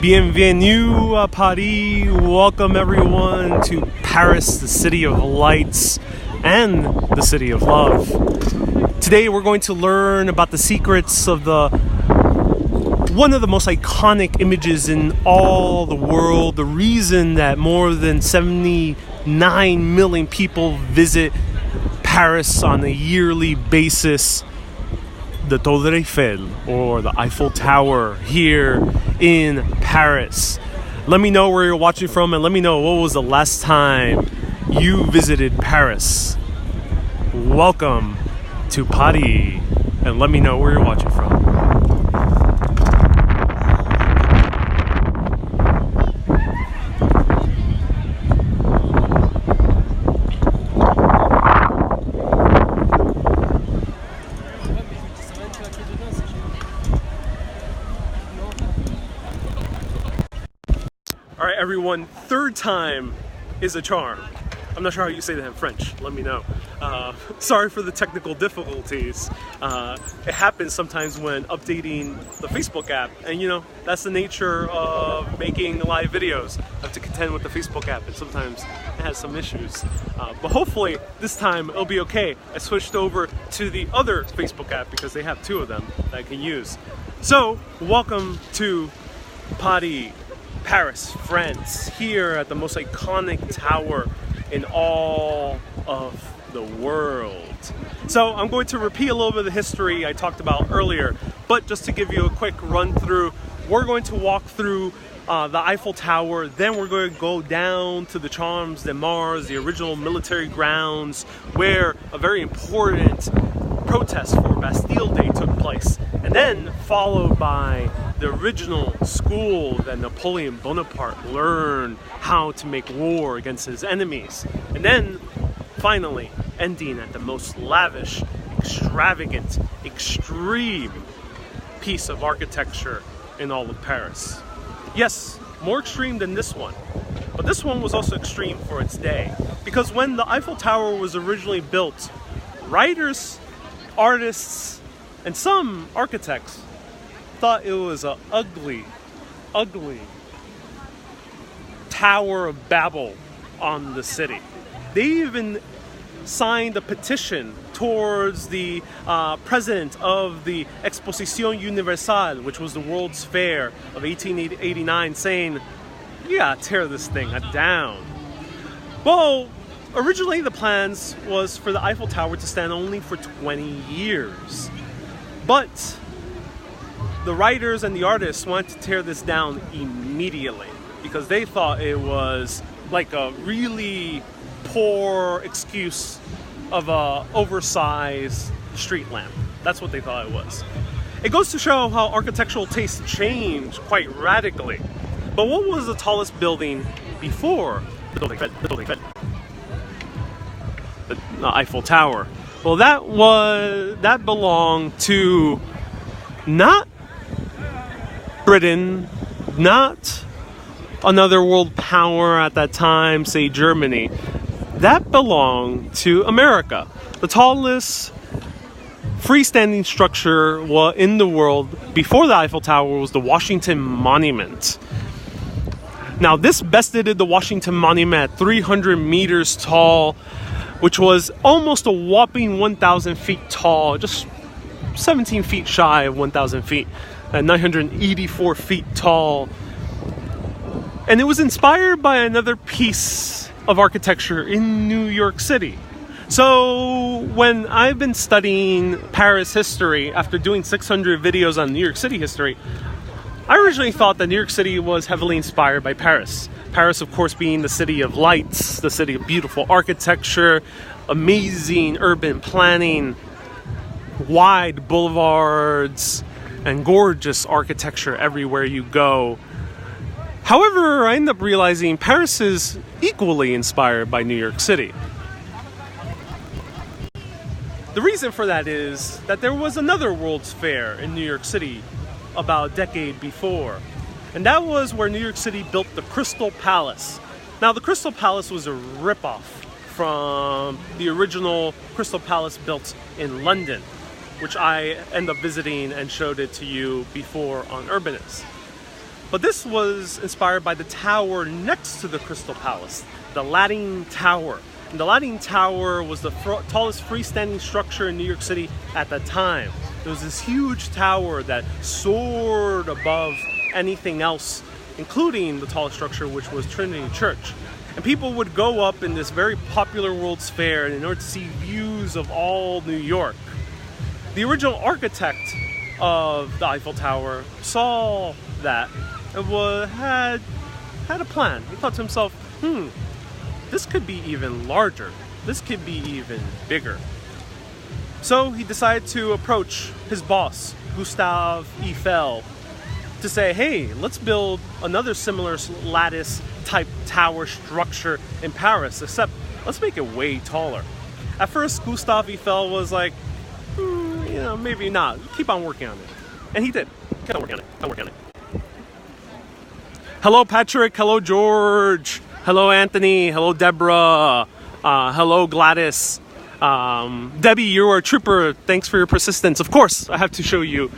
Bienvenue à Paris. Welcome everyone to Paris, the city of lights and the city of love. Today we're going to learn about the secrets of one of the most iconic images in all the world, the reason that more than 79 million people visit Paris on a yearly basis, the Tour Eiffel, or the Eiffel Tower here in Paris. Let me know where you're watching from, and let me know what was the last time you visited Paris. Welcome to Paris, and let me know where you're watching from. All right, everyone, third time is a charm. I'm not sure how you say that in French. Let me know. Sorry for the technical difficulties. It happens sometimes when updating the Facebook app, and you know, that's the nature of making live videos. I have to contend with the Facebook app, and sometimes it has some issues. But hopefully this time it'll be okay. I switched over to the other Facebook app because they have two of them that I can use. So, welcome to Paris, France, here at the most iconic tower in all of the world. So I'm going to repeat a little bit of the history I talked about earlier, but just to give you a quick run through, we're going to walk through the Eiffel Tower, then we're going to go down to the Champs de Mars, the original military grounds, where a very important protest for Bastille Day took place, and then followed by the original school that Napoleon Bonaparte learned how to make war against his enemies, and then finally ending at the most lavish, extravagant, extreme piece of architecture in all of Paris. Yes, more extreme than this one, but this one was also extreme for its day, because when the Eiffel Tower was originally built, writers, artists, and some architects thought it was an ugly Tower of Babel on the city. They even signed a petition towards the president of the Exposition Universelle, which was the World's Fair of 1889, saying, "You gotta tear this thing down." Well, originally the plans was for the Eiffel Tower to stand only for 20 years. But the writers and the artists wanted to tear this down immediately because they thought it was like a really poor excuse of a oversized street lamp. That's what they thought it was. It goes to show how architectural tastes change quite radically. But what was the tallest building before the Eiffel Tower? Well, that belonged to not Britain, not another world power at that time, say Germany. That belonged to America. The tallest freestanding structure in the world before the Eiffel Tower was the Washington Monument. Now, this bested the Washington Monument at 300 meters tall, which was almost a whopping 1,000 feet tall, just 17 feet shy of 1,000 feet, and 984 feet tall. And it was inspired by another piece of architecture in New York City. So when I've been studying Paris history after doing 600 videos on New York City history, I originally thought that New York City was heavily inspired by Paris. Paris, of course, being the city of lights, the city of beautiful architecture, amazing urban planning, wide boulevards, and gorgeous architecture everywhere you go. However, I ended up realizing Paris is equally inspired by New York City. The reason for that is that there was another World's Fair in New York City about a decade before. And that was where New York City built the Crystal Palace. Now, the Crystal Palace was a ripoff from the original Crystal Palace built in London, which I ended up visiting and showed it to you before on Urbanist. But this was inspired by the tower next to the Crystal Palace, the Latin Tower. And the Latin Tower was the tallest freestanding structure in New York City at the time. It was this huge tower that soared above anything else, including the tallest structure, which was Trinity Church. And people would go up in this very popular World's Fair in order to see views of all New York. The original architect of the Eiffel Tower saw that and had a plan. He thought to himself, this could be even larger. This could be even bigger. So he decided to approach his boss, Gustave Eiffel, to say, hey, let's build another similar lattice type tower structure in Paris, except let's make it way taller. At first, Gustave Eiffel was like, maybe not. Keep on working on it. And he did. Keep on working on it. Hello, Patrick. Hello, George. Hello, Anthony. Hello, Deborah. Hello, Gladys. Debbie, you're a trooper. Thanks for your persistence. Of course, I have to show you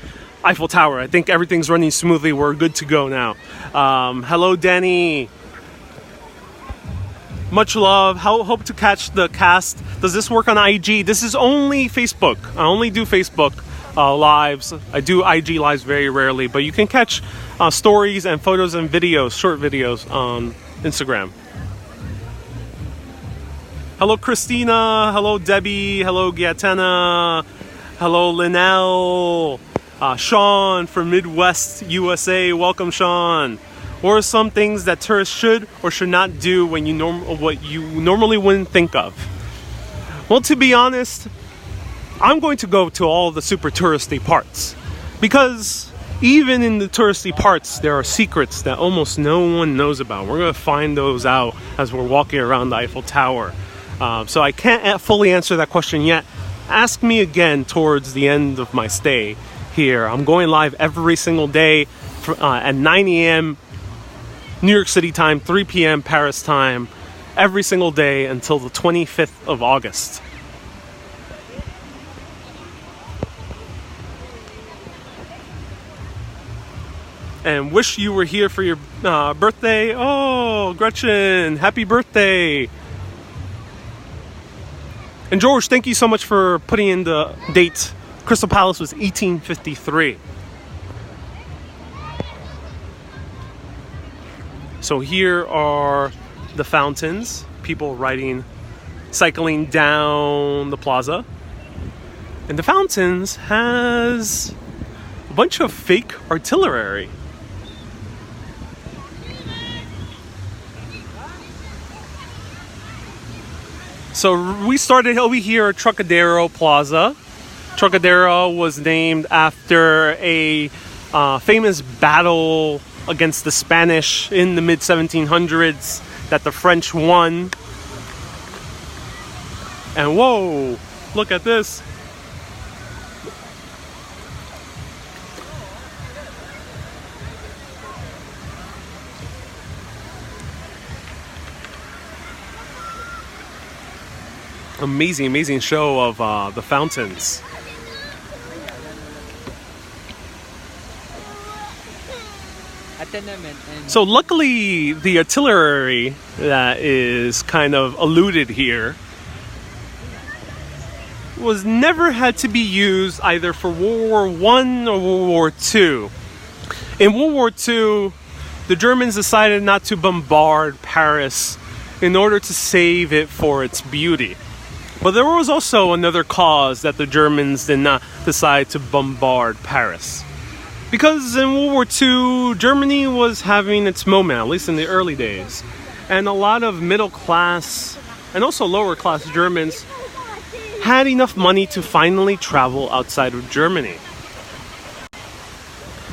Eiffel Tower. I think everything's running smoothly. We're good to go now. Hello, Danny. Much love. Hope to catch the cast. Does this work on IG? This is only Facebook. I only do Facebook lives. I do IG lives very rarely, but you can catch stories and photos and videos, short videos on Instagram. Hello, Christina. Hello, Debbie. Hello, Giatana. Hello, Linnell. Sean from Midwest USA. Welcome, Sean. What are some things that tourists should or should not do when what you normally wouldn't think of? Well, to be honest, I'm going to go to all the super touristy parts, because even in the touristy parts, there are secrets that almost no one knows about. We're going to find those out as we're walking around the Eiffel Tower. So I can't fully answer that question yet. Ask me again towards the end of my stay here. I'm going live every single day at 9 a.m. New York City time, 3 p.m. Paris time, every single day until the 25th of August. And wish you were here for your birthday. Oh, Gretchen, happy birthday. And George, thank you so much for putting in the date. Crystal Palace was 1853. So here are the fountains, people cycling down the plaza. And the fountains has a bunch of fake artillery. So we started over here at Trocadero Plaza. Trocadero was named after a famous battle against the Spanish in the mid-1700s that the French won. And whoa, look at this. Amazing show of the fountains. So luckily, the artillery that is kind of alluded here was never had to be used either for World War I or World War II. In World War II, the Germans decided not to bombard Paris in order to save it for its beauty. But there was also another cause that the Germans did not decide to bombard Paris. Because in World War II, Germany was having its moment, at least in the early days. And a lot of middle class and also lower class Germans had enough money to finally travel outside of Germany.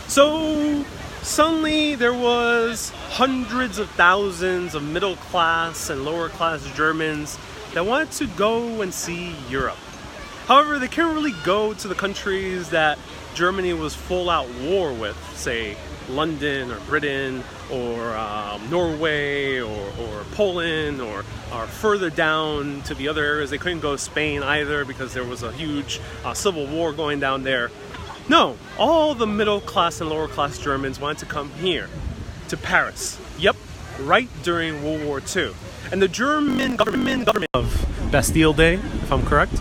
So suddenly there was hundreds of thousands of middle class and lower class Germans that wanted to go and see Europe. However, they couldn't really go to the countries that Germany was full out war with, say London or Britain or Norway or Poland or further down to the other areas. They couldn't go to Spain either because there was a huge civil war going down there. No, all the middle class and lower class Germans wanted to come here. to Paris. Yep, right during World War II. And the German government of Bastille Day, if I'm correct.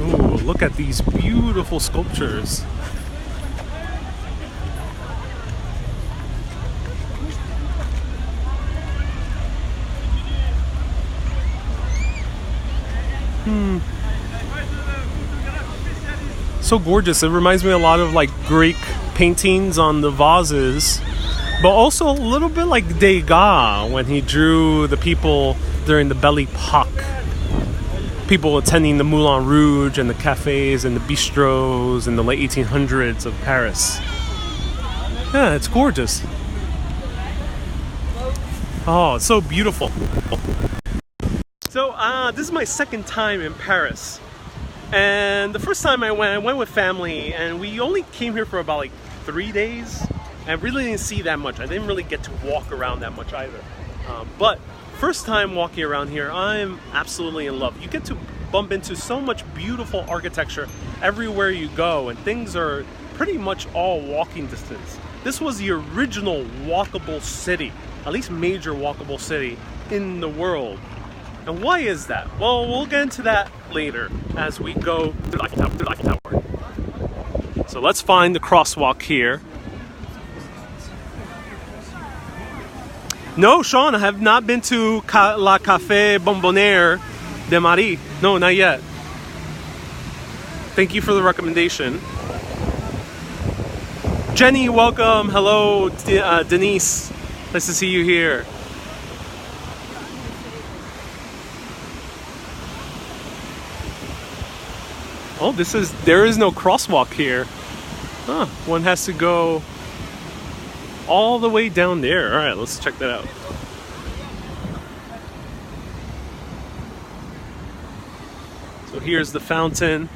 Ooh, look at these beautiful sculptures. So gorgeous. It reminds me a lot of like Greek paintings on the vases, but also a little bit like Degas when he drew the people during the Belle Epoque. People attending the Moulin Rouge and the cafes and the bistros in the late 1800s of Paris. Yeah, it's gorgeous. Oh, it's so beautiful. So this is my second time in Paris. And the first time I went with family, and we only came here for about like 3 days. I really didn't see that much. I didn't really get to walk around that much either. But first time walking around here, I'm absolutely in love. You get to bump into so much beautiful architecture everywhere you go, and things are pretty much all walking distance. This was the original walkable city, at least major walkable city in the world. And why is that? Well, we'll get into that later as we go to the Eiffel Tower. So let's find the crosswalk here. No, Sean, I have not been to La Café Bonbonnière de Marie. No, not yet. Thank you for the recommendation. Jenny, welcome. Hello, Denise. Nice to see you here. Oh, there is no crosswalk here. Huh, one has to go all the way down there. All right, let's check that out. So here's the fountain.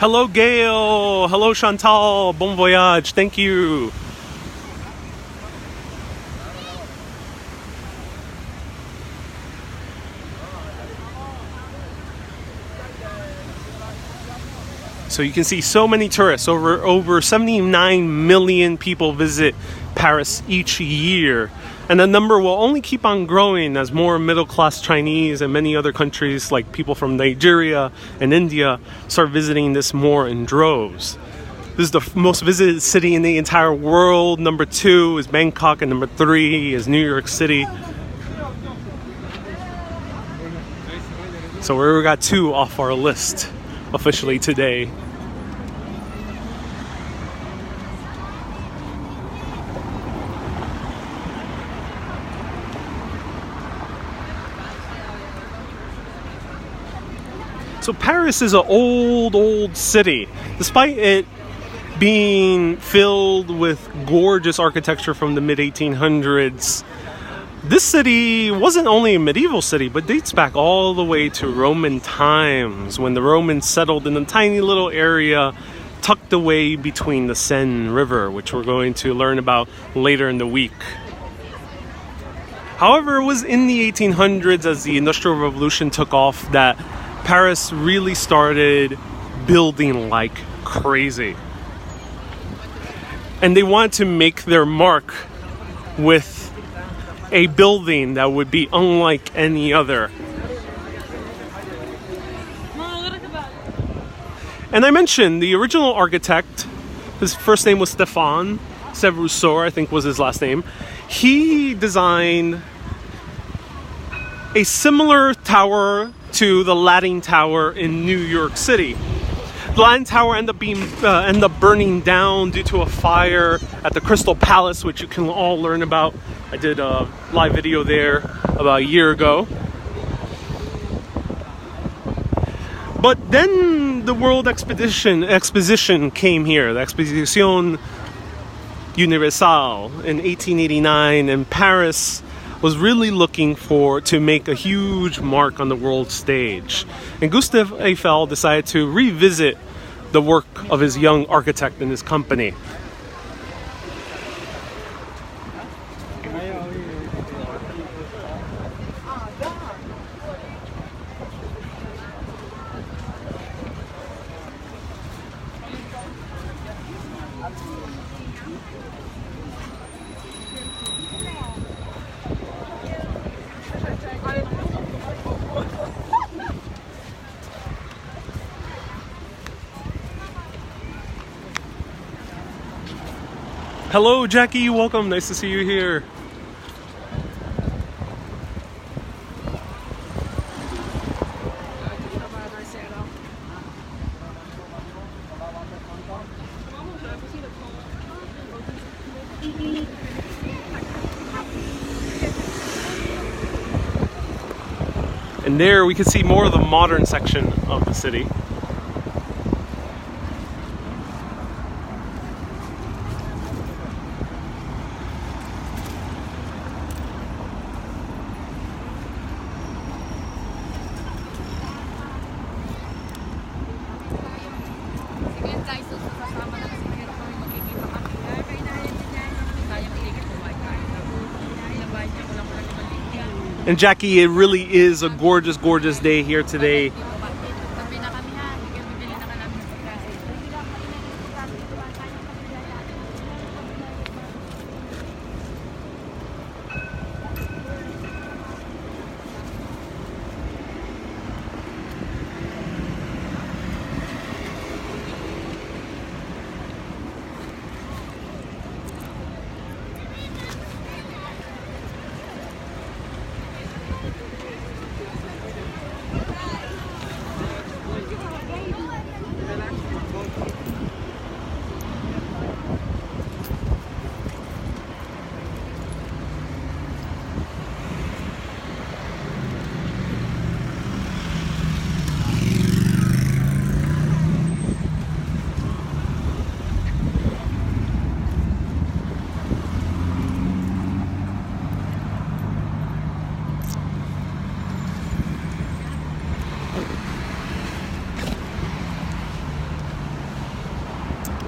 Hello, Gail. Hello, Chantal. Bon voyage. Thank you. So you can see so many tourists. Over 79 million people visit Paris each year. And the number will only keep on growing as more middle-class Chinese and many other countries like people from Nigeria and India start visiting this more in droves. This is the most visited city in the entire world. Number 2 is Bangkok and number 3 is New York City. So we got 2 off our list officially today. So Paris is an old city. Despite it being filled with gorgeous architecture from the mid-1800s, this city wasn't only a medieval city, but dates back all the way to Roman times, when the Romans settled in a tiny little area tucked away between the Seine River, which we're going to learn about later in the week. However, it was in the 1800s, as the Industrial Revolution took off, that Paris really started building like crazy. And they wanted to make their mark with a building that would be unlike any other. And I mentioned the original architect, his first name was Stéphane Rousseau, I think was his last name. He designed a similar tower to the Latin Tower in New York City. The Latin Tower ended up burning down due to a fire at the Crystal Palace, which you can all learn about. I did a live video there about a year ago. But then the World Exposition came here, the Exposition Universelle in 1889, and Paris was really looking to make a huge mark on the world stage. And Gustave Eiffel decided to revisit the work of his young architect and his company. Hello, Jackie. Welcome. Nice to see you here. And there we can see more of the modern section of the city. And Jackie, it really is a gorgeous, gorgeous day here today.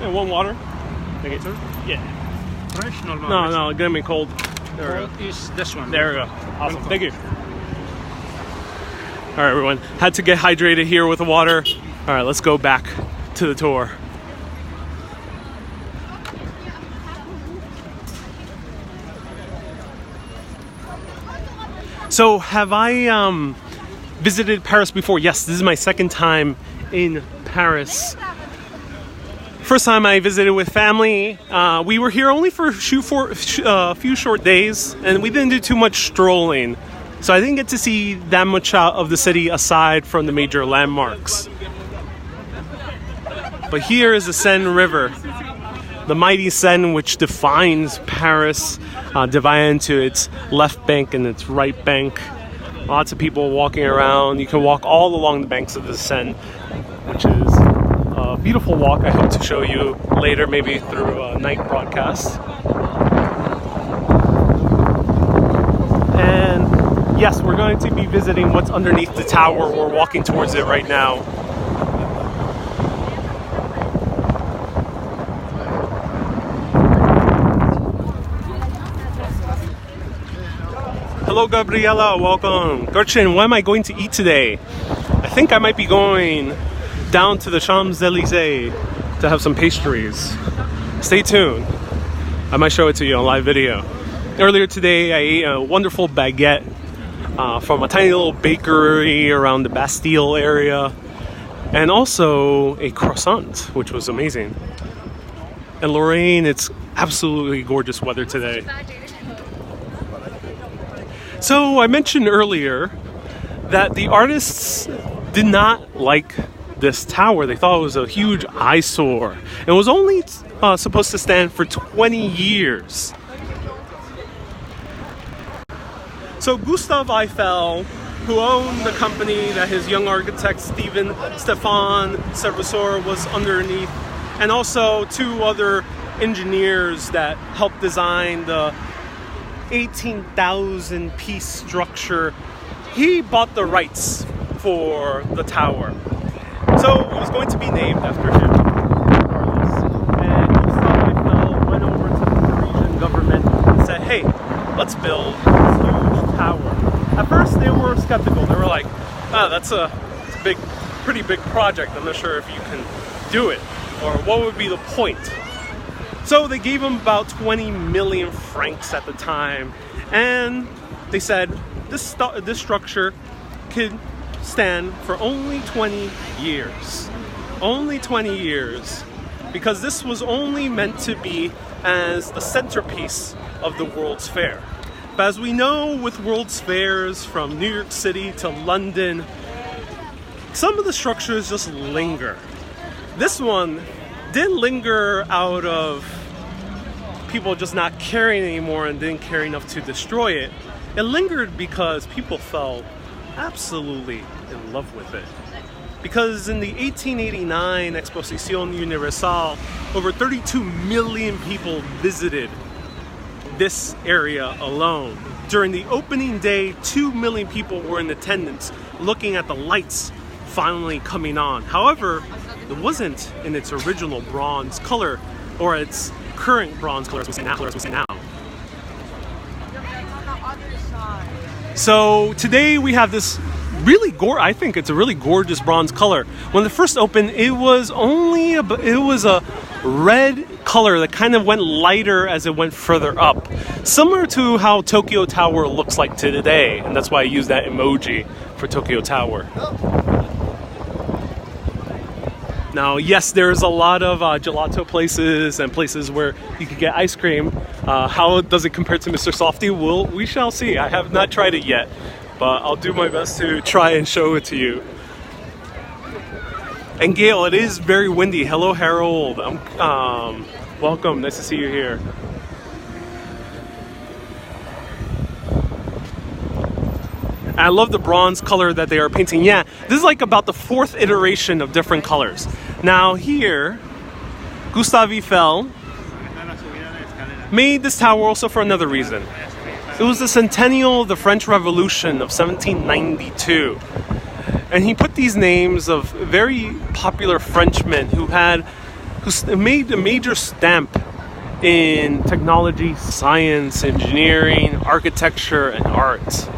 And one water. Take it, sir. Yeah. Fresh, normal. No, it's gonna be cold. There we go. Is this one. There we go. Awesome. Thank you. All right, everyone. Had to get hydrated here with the water. All right, let's go back to the tour. So, have I visited Paris before? Yes, this is my second time in Paris. First time I visited with family. We were here only for a few short days, and we didn't do too much strolling. So I didn't get to see that much of the city aside from the major landmarks. But here is the Seine River, the mighty Seine, which defines Paris, divided into its left bank and its right bank. Lots of people walking around. You can walk all along the banks of the Seine, which is a beautiful walk. I hope to show you later, maybe through a night broadcast. And yes, we're going to be visiting what's underneath the tower. We're walking towards it right now. Hello, Gabriela. Welcome. Gertchen, what am I going to eat today? I think I might be going down to the Champs-Elysees to have some pastries. Stay tuned. I might show it to you on live video. Earlier today, I ate a wonderful baguette from a tiny little bakery around the Bastille area, and also a croissant, which was amazing. And Lorraine, it's absolutely gorgeous weather today. So I mentioned earlier that the artists did not like this tower. They thought it was a huge eyesore. It was only supposed to stand for 20 years. So Gustave Eiffel, who owned the company that his young architect Stéphane Servassor was underneath, and also two other engineers that helped design the 18,000 piece structure, he bought the rights for the tower. So it was going to be named after him, regardless. And Gustave Eiffel went over to the Parisian government and said, hey, let's build this huge tower. At first they were skeptical. They were like, that's a pretty big project. I'm not sure if you can do it, or what would be the point. So they gave him about 20 million francs at the time, and they said this structure could stand for only 20 years. Only 20 years. Because this was only meant to be as the centerpiece of the World's Fair. But as we know with World's Fairs from New York City to London, some of the structures just linger. This one didn't linger out of people just not caring anymore and didn't care enough to destroy it. It lingered because people fell absolutely in love with it. Because in the 1889 Exposición Universal, over 32 million people visited this area alone. During the opening day, 2 million people were in attendance looking at the lights finally coming on. However, it wasn't in its original bronze color or its current bronze color as we see now. So today we have this really I think it's a really gorgeous bronze color. When it first opened, it was a red color that kind of went lighter as it went further up, similar to how Tokyo Tower looks like today, and that's why I use that emoji for Tokyo Tower. Now, yes, there's a lot of gelato places and places where you can get ice cream. How does it compare to Mr. Softee? Well, we shall see. I have not tried it yet, but I'll do my best to try and show it to you. And Gail, it is very windy. Hello, Harold. Welcome. Nice to see you here. And I love the bronze color that they are painting. Yeah, this is like about the 4th iteration of different colors. Now here, Gustave Eiffel made this tower also for another reason. It was the centennial of the French Revolution of 1792. And he put these names of very popular Frenchmen who made a major stamp in technology, science, engineering, architecture, and art.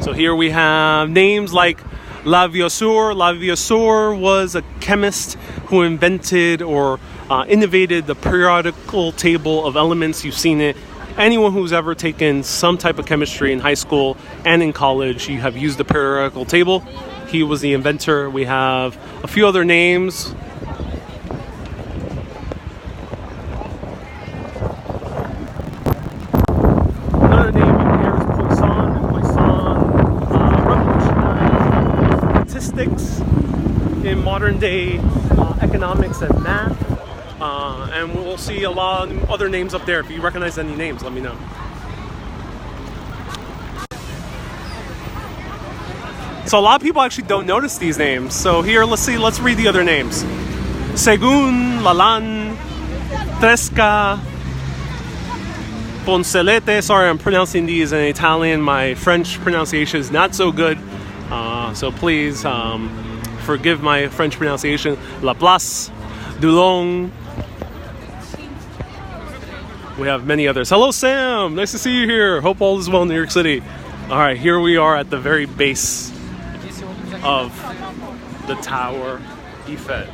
So here we have names like Lavoisier. Lavoisier was a chemist who invented or innovated the periodical table of elements. You've seen it. Anyone who's ever taken some type of chemistry in high school and in college, you have used the periodical table. He was the inventor. We have a few other names. Another name up here is Poisson. Poisson revolutionized statistics in modern day economics and math. And we'll see a lot of other names up there. If you recognize any names, let me know. So a lot of people actually don't notice these names. So here, let's read the other names. Segun, Lalanne, Tresca, Poncelete. Sorry, I'm pronouncing these in Italian. My French pronunciation is not so good. So please forgive my French pronunciation. Laplace, Dulong. We have many others. Hello, Sam. Nice to see you here. Hope all is well in New York City. All right, here we are at the very base of the Tower Eiffel.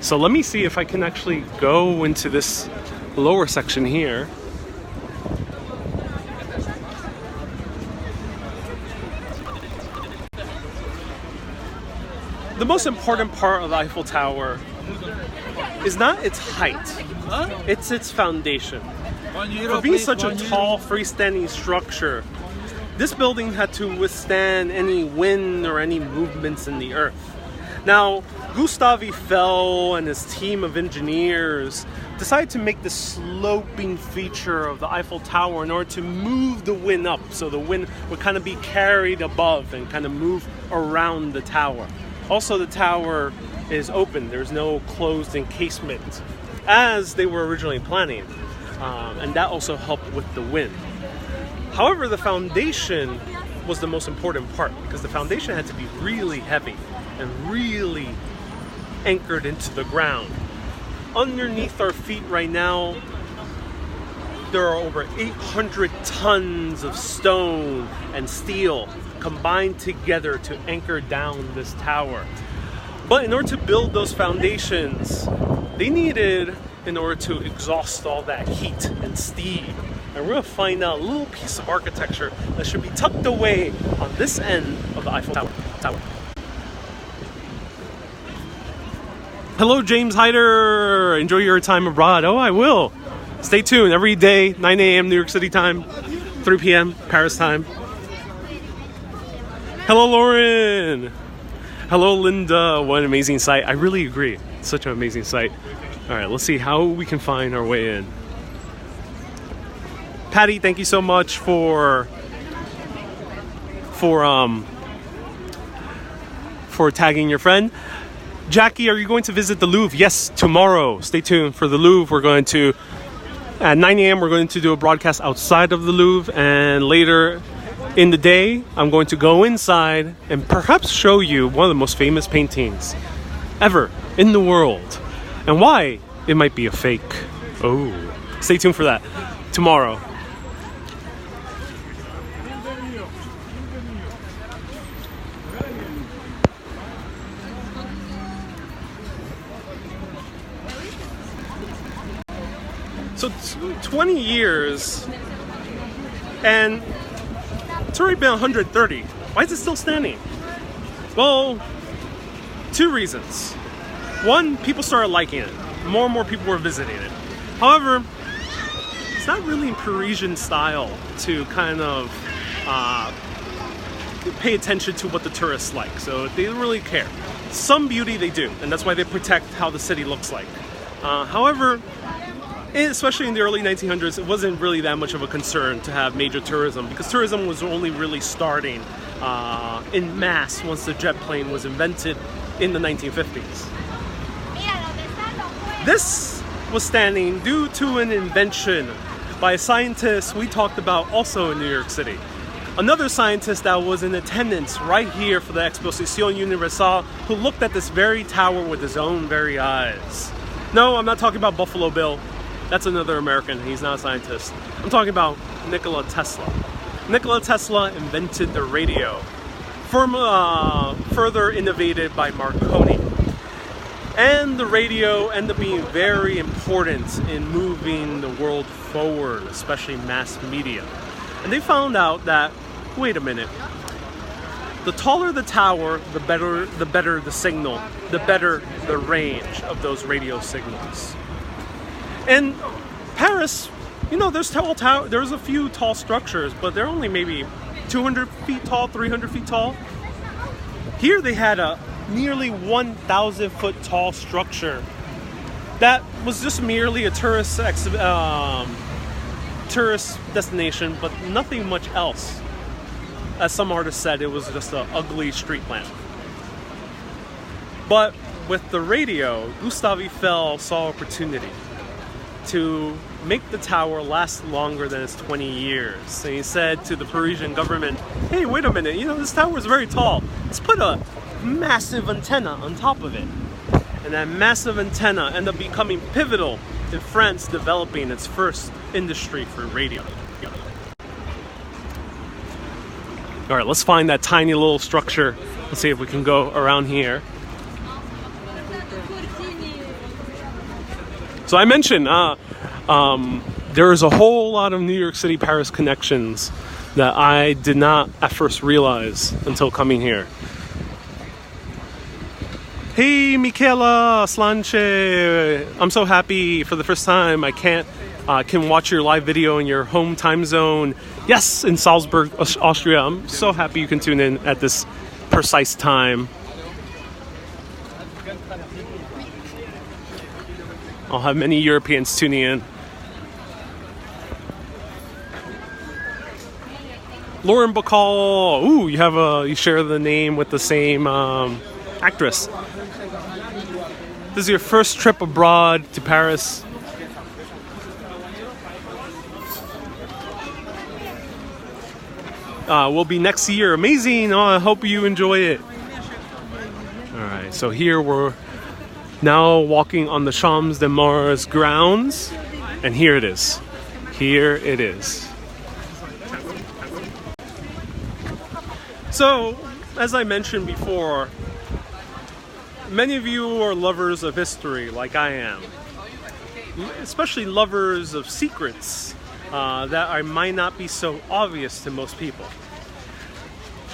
So let me see if I can actually go into this lower section here. The most important part of the Eiffel Tower is not its height, it's its foundation. For being such a tall, freestanding structure, this building had to withstand any wind or any movements in the earth. Now, Gustave Eiffel and his team of engineers decided to make this sloping feature of the Eiffel Tower in order to move the wind up, so the wind would kind of be carried above and kind of move around the tower. Also, the tower is open. There's no closed encasement, as they were originally planning. And that also helped with the wind. However, the foundation was the most important part, because the foundation had to be really heavy and really anchored into the ground. Underneath our feet right now, there are over 800 tons of stone and steel combined together to anchor down this tower. But in order to build those foundations, they needed, in order to exhaust all that heat and steam. And we're going to find out a little piece of architecture that should be tucked away on this end of the Eiffel Tower. Hello, James Hyder. Enjoy your time abroad. Oh, I will. Stay tuned every day, 9 a.m. New York City time, 3 p.m. Paris time. Hello, Lauren. Hello, Linda. What an amazing site. I really agree. It's such an amazing site. All right, let's see how we can find our way in. Patty, thank you so much for tagging your friend. Jackie, are you going to visit the Louvre? Yes, tomorrow. Stay tuned for the Louvre. We're going to, at 9 a.m., we're going to do a broadcast outside of the Louvre. And later in the day, I'm going to go inside and perhaps show you one of the most famous paintings ever in the world. And why it might be a fake. Oh, stay tuned for that tomorrow. So 20 years, and it's already been 130. Why is it still standing? Well, two reasons. One, people started liking it. More and more people were visiting it. However, it's not really in Parisian style to kind of pay attention to what the tourists like. So they don't really care. Some beauty they do, and that's why they protect how the city looks like. However, especially in the early 1900s, it wasn't really that much of a concern to have major tourism, because tourism was only really starting in mass once the jet plane was invented in the 1950s. This was standing due to an invention by a scientist we talked about also in New York City. Another scientist that was in attendance right here for the Exposition Universelle, who looked at this very tower with his own very eyes. No, I'm not talking about Buffalo Bill. That's another American. He's not a scientist. I'm talking about Nikola Tesla. Nikola Tesla invented the radio, further innovated by Marconi. And the radio ended up being very important in moving the world forward, especially mass media. And they found out that, wait a minute, the taller the tower, the better the signal, the better the range of those radio signals. In Paris, you know, there's a few tall structures, but they're only maybe 200 feet tall, 300 feet tall. Here they had a nearly 1,000 foot tall structure that was just merely a tourist destination, but nothing much else. As some artists said, it was just an ugly street lamp. But with the radio, Gustave Eiffel saw opportunity to make the tower last longer than its 20 years. And he said to the Parisian government, hey, wait a minute, you know, this tower is very tall. Let's put a massive antenna on top of it. And that massive antenna ended up becoming pivotal in France developing its first industry for radio. All right, let's find that tiny little structure. Let's see if we can go around here. So I mentioned there is a whole lot of New York City Paris connections that I did not at first realize until coming here. Hey, Michaela Slanche, I'm so happy for the first time I can watch your live video in your home time zone. Yes, in Salzburg, Austria. I'm so happy you can tune in at this precise time. I'll have many Europeans tuning in. Lauren Bacall. Ooh, you share the name with the same actress. This is your first trip abroad to Paris. will be next year. Amazing. Oh, I hope you enjoy it. All right, so here we're now walking on the Champs de Mars grounds, and here it is. Here it is. So, as I mentioned before, many of you are lovers of history, like I am. Especially lovers of secrets that might not be so obvious to most people.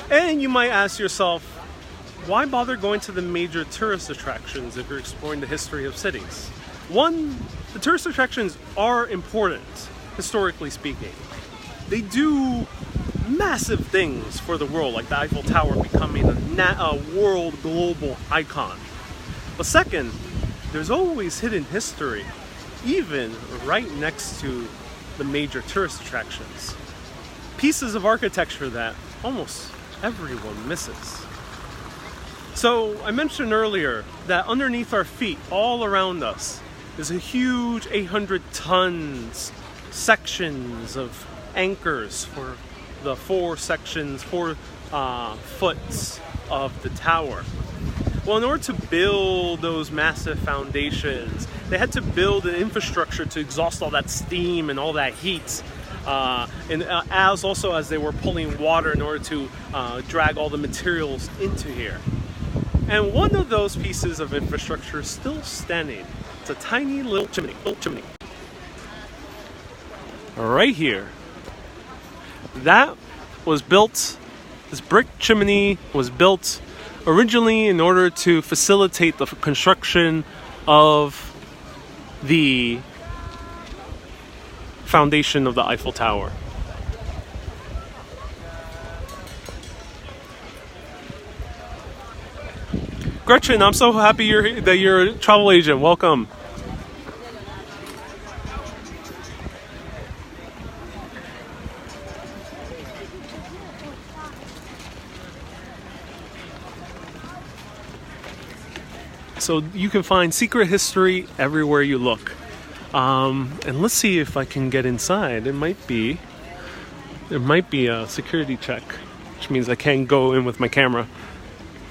And you might ask yourself, why bother going to the major tourist attractions if you're exploring the history of cities? One, the tourist attractions are important, historically speaking. They do massive things for the world, like the Eiffel Tower becoming a world global icon. But second, there's always hidden history, even right next to the major tourist attractions. Pieces of architecture that almost everyone misses. So I mentioned earlier that underneath our feet, all around us, is a huge 800 tons sections of anchors for the four foots of the tower. Well, in order to build those massive foundations, they had to build an infrastructure to exhaust all that steam and all that heat. As they were pulling water in order to drag all the materials into here. And one of those pieces of infrastructure is still standing. It's a tiny little chimney. Right here. That was built, this brick chimney was built originally in order to facilitate the construction of the foundation of the Eiffel Tower. Gretchen, I'm so happy that you're a travel agent. Welcome. So you can find secret history everywhere you look. And let's see if I can get inside. There might be a security check, which means I can't go in with my camera.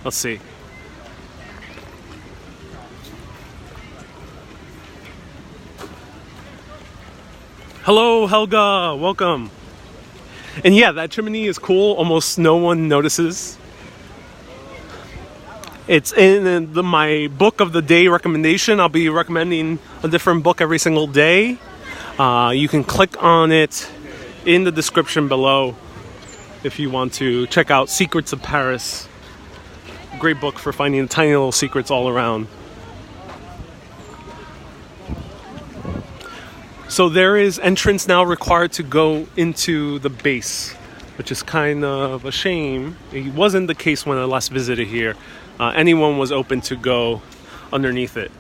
Let's see. Hello, Helga. Welcome. And yeah, that chimney is cool. Almost no one notices. It's in my book of the day recommendation. I'll be recommending a different book every single day. You can click on it in the description below if you want to check out Secrets of Paris. Great book for finding tiny little secrets all around. So there is entrance now required to go into the base, which is kind of a shame. It wasn't the case when I last visited here. Anyone was open to go underneath it.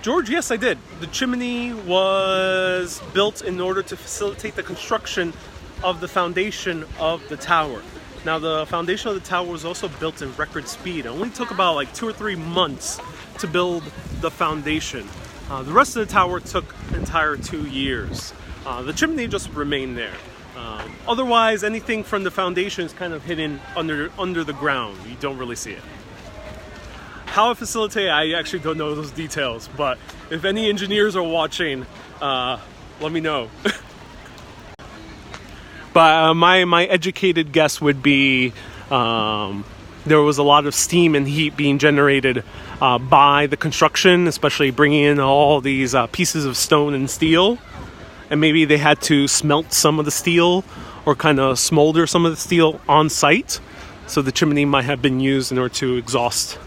George, yes, I did. The chimney was built in order to facilitate the construction of the foundation of the tower. Now, the foundation of the tower was also built in record speed. It only took about 2 or 3 months to build the foundation. The rest of the tower took an entire 2 years. The chimney just remained there. Otherwise, anything from the foundation is kind of hidden under the ground. You don't really see it. How it facilitated, I actually don't know those details, but if any engineers are watching, let me know. But my educated guess would be there was a lot of steam and heat being generated by the construction, especially bringing in all these pieces of stone and steel. And maybe they had to smelt some of the steel or kind of smolder some of the steel on site. So the chimney might have been used in order to exhaust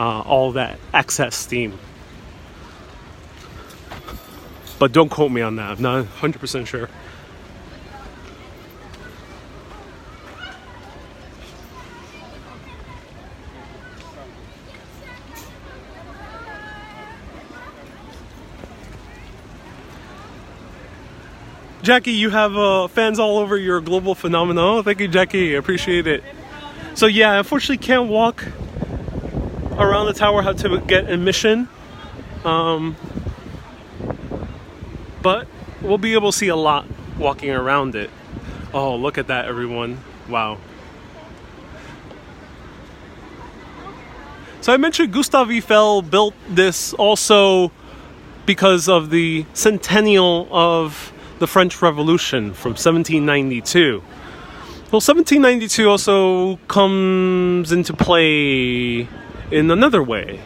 all that excess steam. But don't quote me on that. I'm not 100% sure. Jackie, you have fans all over your global phenomenon. Thank you, Jackie. I appreciate it. So yeah, unfortunately can't walk around the tower. Have to get admission. But we'll be able to see a lot walking around it. Oh, look at that, everyone. Wow. So I mentioned Gustave Eiffel built this also because of the centennial of the French Revolution from 1792. Well, 1792 also comes into play in another way.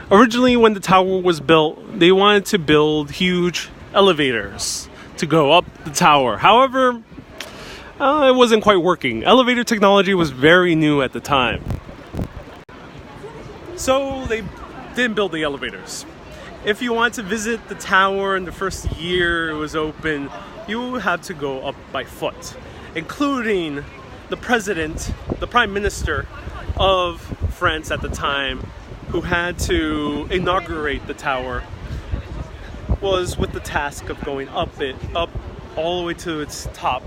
Originally, when the tower was built, they wanted to build huge elevators to go up the tower. However, it wasn't quite working. Elevator technology was very new at the time. So they didn't build the elevators. If you want to visit the tower in the first year it was open, you had to go up by foot, including the president, the prime minister of France at the time, who had to inaugurate the tower, was with the task of going up all the way to its top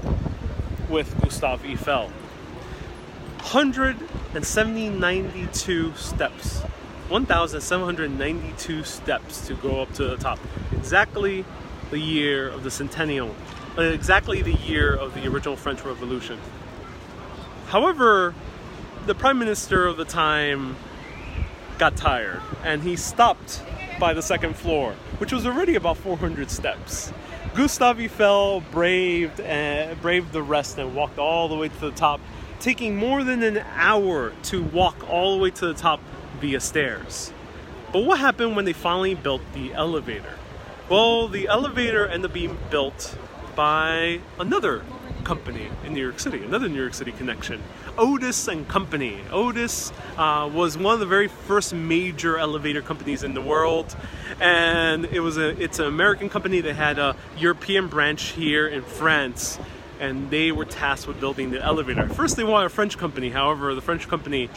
with Gustave Eiffel. 192 steps. 1,792 steps to go up to the top. Exactly the year of the centennial. Exactly the year of the original French Revolution. However, the prime minister of the time got tired and he stopped by the second floor, which was already about 400 steps. Gustave Eiffel braved the rest and walked all the way to the top, taking more than an hour to walk all the way to the top via stairs. But what happened when they finally built the elevator? Well, the elevator ended up being built by another company in New York City, another New York City connection, Otis and Company. Otis was one of the very first major elevator companies in the world, and it's an American company that had a European branch here in France, and they were tasked with building the elevator. First they wanted a French company, however the French company,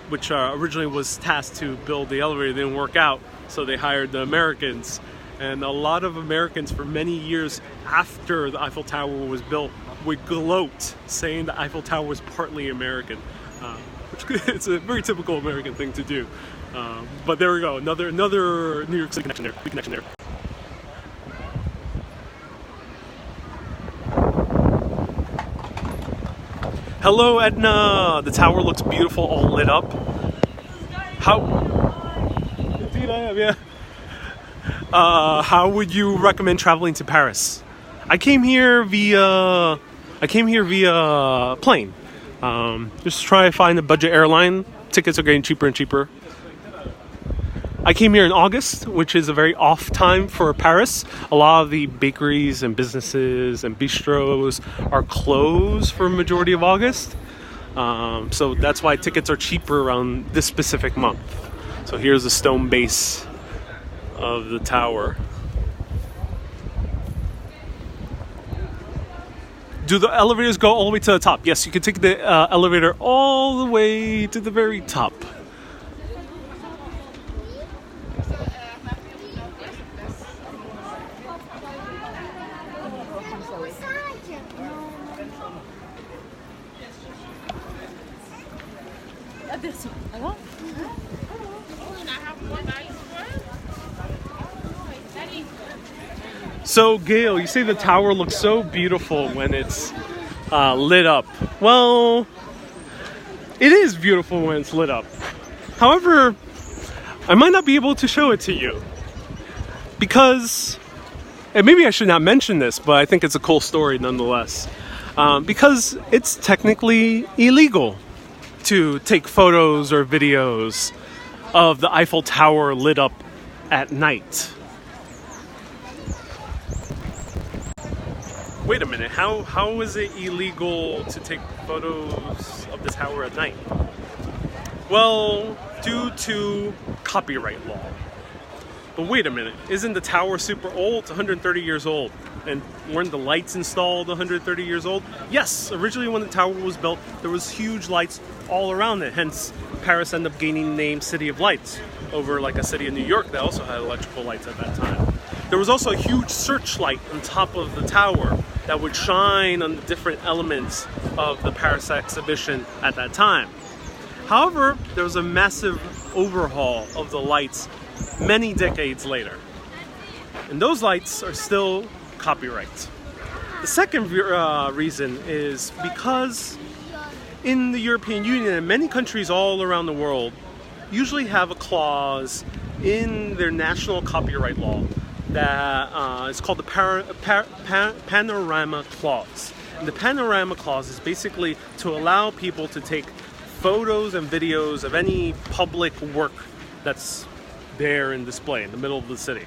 which originally was tasked to build the elevator, didn't work out, so they hired the Americans. And a lot of Americans for many years after the Eiffel Tower was built would gloat, saying the Eiffel Tower was partly American, which it's a very typical American thing to do. But there we go, another New York City connection there. Hello, Edna. The tower looks beautiful, all lit up. Indeed, I am. Yeah. How would you recommend traveling to Paris? I came here via plane. Just try to find a budget airline. Tickets are getting cheaper and cheaper. I came here in August, which is a very off time for Paris. A lot of the bakeries and businesses and bistros are closed for a majority of August. So that's why tickets are cheaper around this specific month. So here's the stone base of the tower. Do the elevators go all the way to the top? Yes, you can take the elevator all the way to the very top. So, Gail, you say the tower looks so beautiful when it's lit up. Well, it is beautiful when it's lit up. However, I might not be able to show it to you because, and maybe I should not mention this, but I think it's a cool story nonetheless. Because it's technically illegal to take photos or videos of the Eiffel Tower lit up at night. Wait a minute, how is it illegal to take photos of the tower at night? Well, due to copyright law. But wait a minute, isn't the tower super old? It's 130 years old. And weren't the lights installed 130 years old? Yes, originally when the tower was built, there was huge lights all around it. Hence, Paris ended up gaining the name City of Lights over like a city in New York that also had electrical lights at that time. There was also a huge searchlight on top of the tower that would shine on the different elements of the Paris exhibition at that time. However, there was a massive overhaul of the lights many decades later. And those lights are still copyright. The second reason is because in the European Union and many countries all around the world usually have a clause in their national copyright law that is called the Panorama Clause. And the Panorama Clause is basically to allow people to take photos and videos of any public work that's there in display in the middle of the city.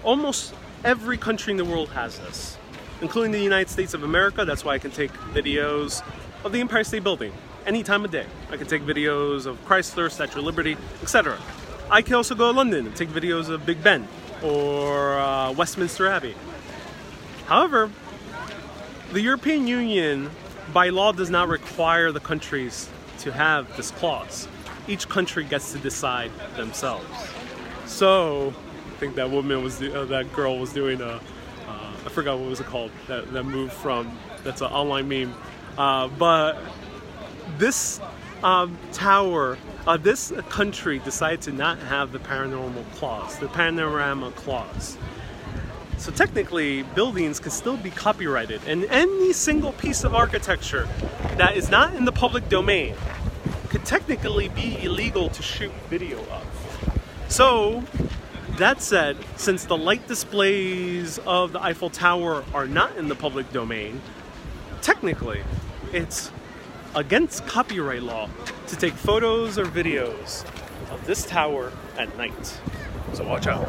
Almost every country in the world has this, including the United States of America. That's why I can take videos of the Empire State Building any time of day. I can take videos of Chrysler, Statue of Liberty, etc. I can also go to London and take videos of Big Ben or Westminster Abbey. However, the European Union by law does not require the countries to have this clause. Each country gets to decide themselves. So I think that woman was that girl was doing I forgot what was it called, that move from, that's an online meme. But this tower, this country decided to not have the paranormal clause, the panorama clause. So technically, buildings can still be copyrighted, and any single piece of architecture that is not in the public domain could technically be illegal to shoot video of. So, that said, since the light displays of the Eiffel Tower are not in the public domain, technically, it's against copyright law to take photos or videos of this tower at night. So watch out.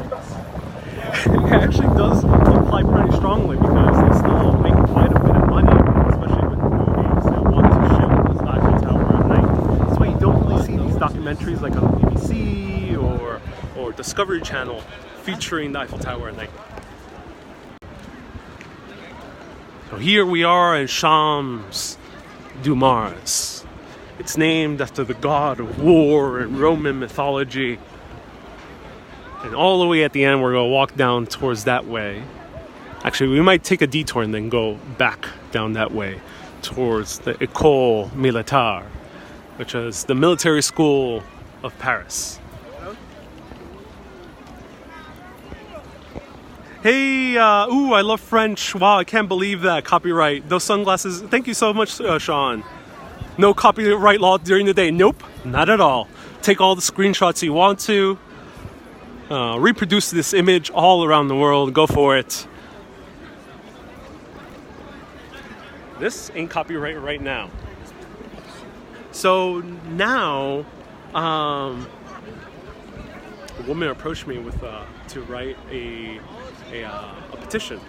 It actually does apply pretty strongly because they still make quite a bit of money, especially with movies that want to shoot this Eiffel Tower at night. That's why you don't really see these documentaries like on the BBC or Discovery Channel featuring the Eiffel Tower at night. So here we are in Champs du Mars. It's named after the god of war in Roman mythology. And all the way at the end, we're going to walk down towards that way. Actually, we might take a detour and then go back down that way towards the École Militaire, which is the military school of Paris. Hey, ooh, I love French. Wow, I can't believe that. Copyright. Those sunglasses. Thank you so much, Sean. No copyright law during the day. Nope, not at all. Take all the screenshots you want to. Reproduce this image all around the world. Go for it. This ain't copyright right now. So now, a woman approached me with to write a petition.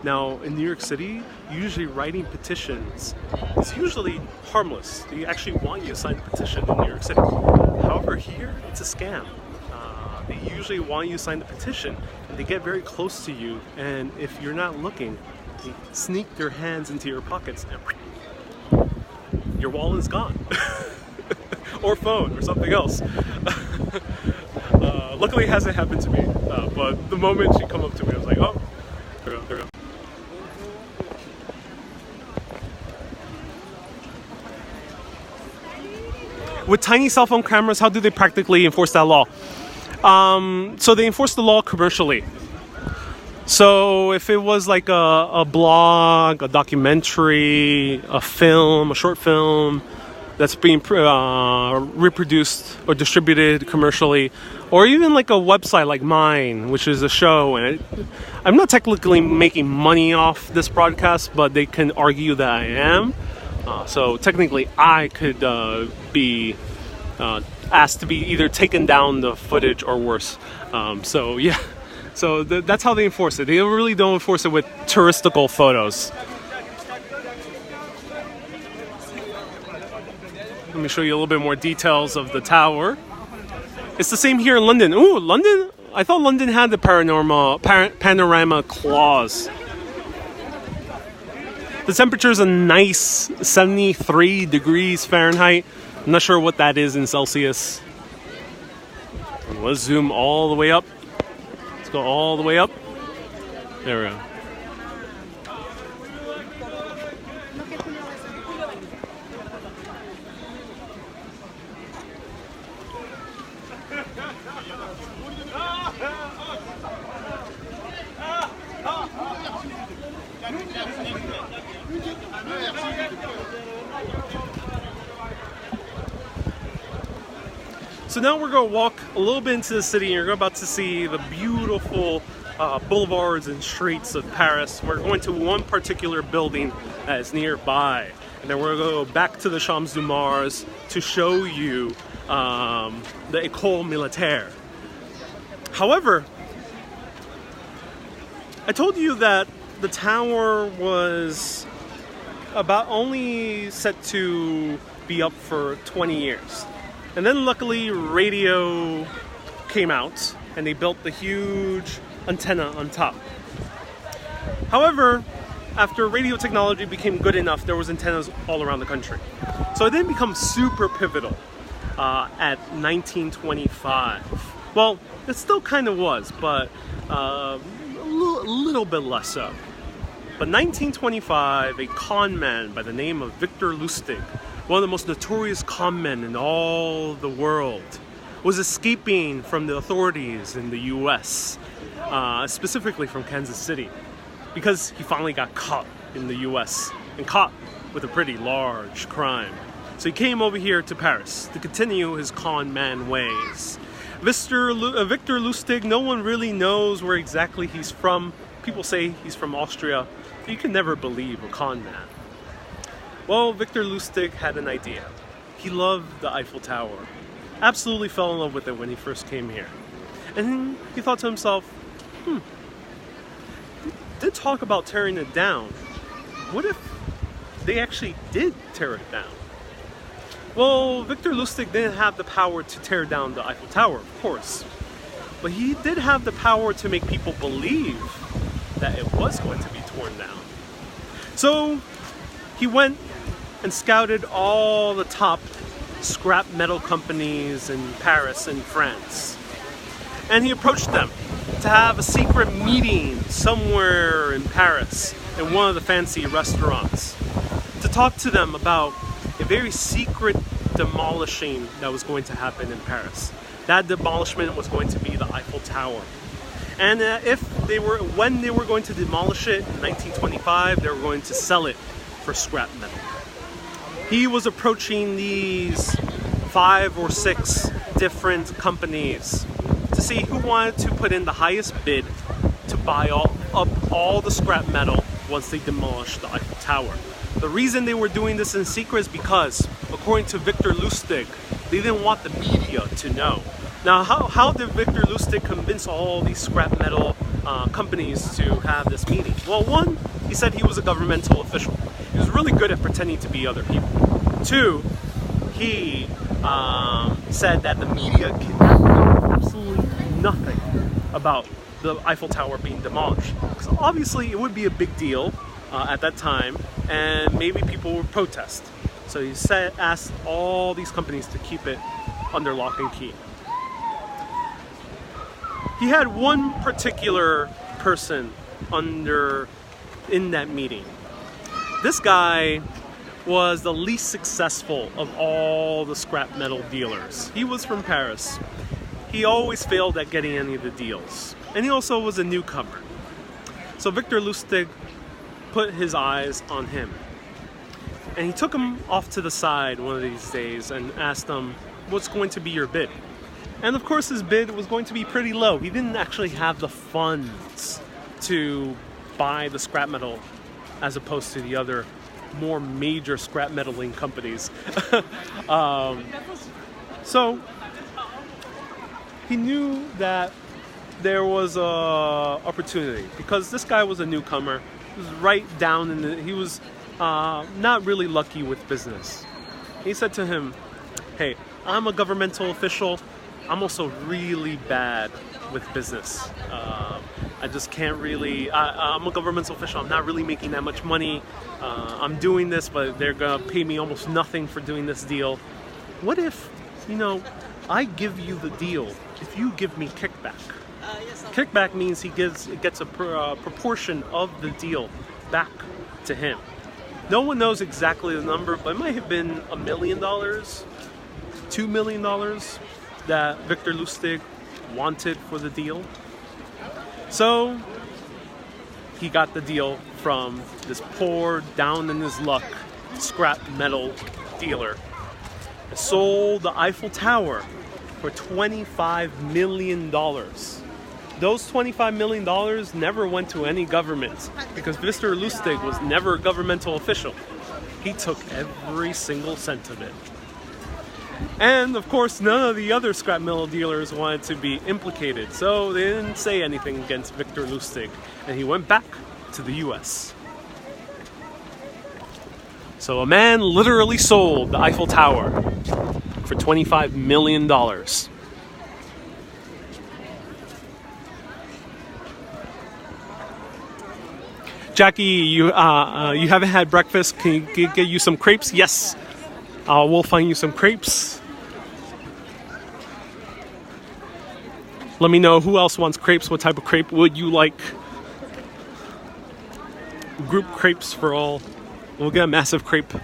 Now, in New York City, usually writing petitions is usually harmless. They actually want you to sign a petition in New York City. However, here, it's a scam. They usually want you to sign the petition, and they get very close to you, and if you're not looking, they sneak their hands into your pockets, and your wallet is gone. Or phone, or something else. Luckily, it hasn't happened to me, but the moment she come up to me, I was like, oh, there we go. With tiny cell phone cameras, how do they practically enforce that law? So they enforce the law commercially. So if it was like a blog, a documentary, a film, a short film that's being reproduced or distributed commercially, or even like a website like mine, which is a show, and I'm not technically making money off this broadcast, but they can argue that I am. So technically I could be asked to be either taken down the footage or worse. So yeah, so that's how they enforce it. They really don't enforce it with touristical photos. Let me show you a little bit more details of the tower. It's the same here in London. Ooh, London? I thought London had the panorama clause. The temperature is a nice 73 degrees Fahrenheit. I'm not sure what that is in Celsius. Let's zoom all the way up. Let's go all the way up. There we go. So now we're going to walk a little bit into the city, and you're about to see the beautiful boulevards and streets of Paris. We're going to one particular building that is nearby, and then we're going to go back to the Champs du Mars to show you the École Militaire. However, I told you that the tower was about only set to be up for 20 years. And then luckily radio came out and they built the huge antenna on top. However, after radio technology became good enough, there was antennas all around the country. So it didn't become super pivotal at 1925. Well, it still kind of was, but a little bit less so. But 1925, a con man by the name of Victor Lustig, one of the most notorious con men in all the world, was escaping from the authorities in the US, specifically from Kansas City, because he finally got caught in the US and caught with a pretty large crime. So he came over here to Paris to continue his con man ways. Victor Lustig, no one really knows where exactly he's from. People say he's from Austria. You can never believe a con man. Well, Victor Lustig had an idea. He loved the Eiffel Tower. Absolutely fell in love with it when he first came here. And he thought to himself, they talk about tearing it down. What if they actually did tear it down? Well, Victor Lustig didn't have the power to tear down the Eiffel Tower, of course. But he did have the power to make people believe that it was going to be torn down. So he went and scouted all the top scrap metal companies in Paris and France. And he approached them to have a secret meeting somewhere in Paris in one of the fancy restaurants to talk to them about a very secret demolishing that was going to happen in Paris. That demolishment was going to be the Eiffel Tower. And when they were going to demolish it in 1925, they were going to sell it for scrap metal. He was approaching these 5 or 6 different companies to see who wanted to put in the highest bid to buy up all the scrap metal once they demolished the Eiffel Tower. The reason they were doing this in secret is because, according to Victor Lustig, they didn't want the media to know. Now, how did Victor Lustig convince all these scrap metal companies to have this meeting? Well, one, he said he was a governmental official. He was really good at pretending to be other people. 2, he said that the media can know absolutely nothing about the Eiffel Tower being demolished. Because obviously it would be a big deal at that time, and maybe people would protest. So he asked all these companies to keep it under lock and key. He had one particular person in that meeting. This guy was the least successful of all the scrap metal dealers. He was from Paris. He always failed at getting any of the deals. And he also was a newcomer. So Victor Lustig put his eyes on him. And he took him off to the side one of these days and asked him, what's going to be your bid? And of course his bid was going to be pretty low. He didn't actually have the funds to buy the scrap metal as opposed to the other more major scrap metaling companies. So he knew that there was a opportunity because this guy was a newcomer. He was right down in the, he was not really lucky with business. He said to him, hey, I'm a governmental official. I'm also really bad with business. I just can't really, I'm a governmental official. I'm not really making that much money. I'm doing this, but they're gonna pay me almost nothing for doing this deal. What if, I give you the deal if you give me kickback? Kickback means he gets a proportion of the deal back to him. No one knows exactly the number, but it might have been $1 million, $2 million that Victor Lustig wanted for the deal. So he got the deal from this poor, down in his luck, scrap metal dealer. Sold the Eiffel Tower for $25 million. Those $25 million never went to any government because Mr. Lustig was never a governmental official. He took every single cent of it. And of course, none of the other scrap metal dealers wanted to be implicated, so they didn't say anything against Victor Lustig, and he went back to the US. So a man literally sold the Eiffel Tower for $25 million. Jackie, you haven't had breakfast. Can you get you some crepes? Yes. We'll find you some crepes. Let me know who else wants crepes. What type of crepe would you like? Group crepes for all. We'll get a massive crepe.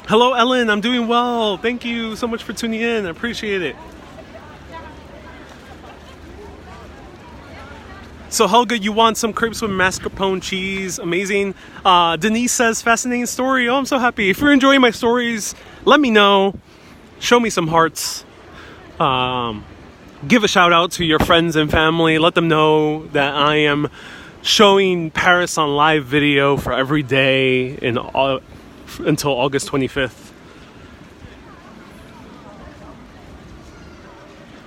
Hello, Ellen. I'm doing well. Thank you so much for tuning in. I appreciate it. So Helga, you want some crepes with mascarpone cheese? Amazing. Denise says, fascinating story. Oh, I'm so happy. If you're enjoying my stories, let me know. Show me some hearts. Give a shout out to your friends and family. Let them know that I am showing Paris on live video for every day until August 25th.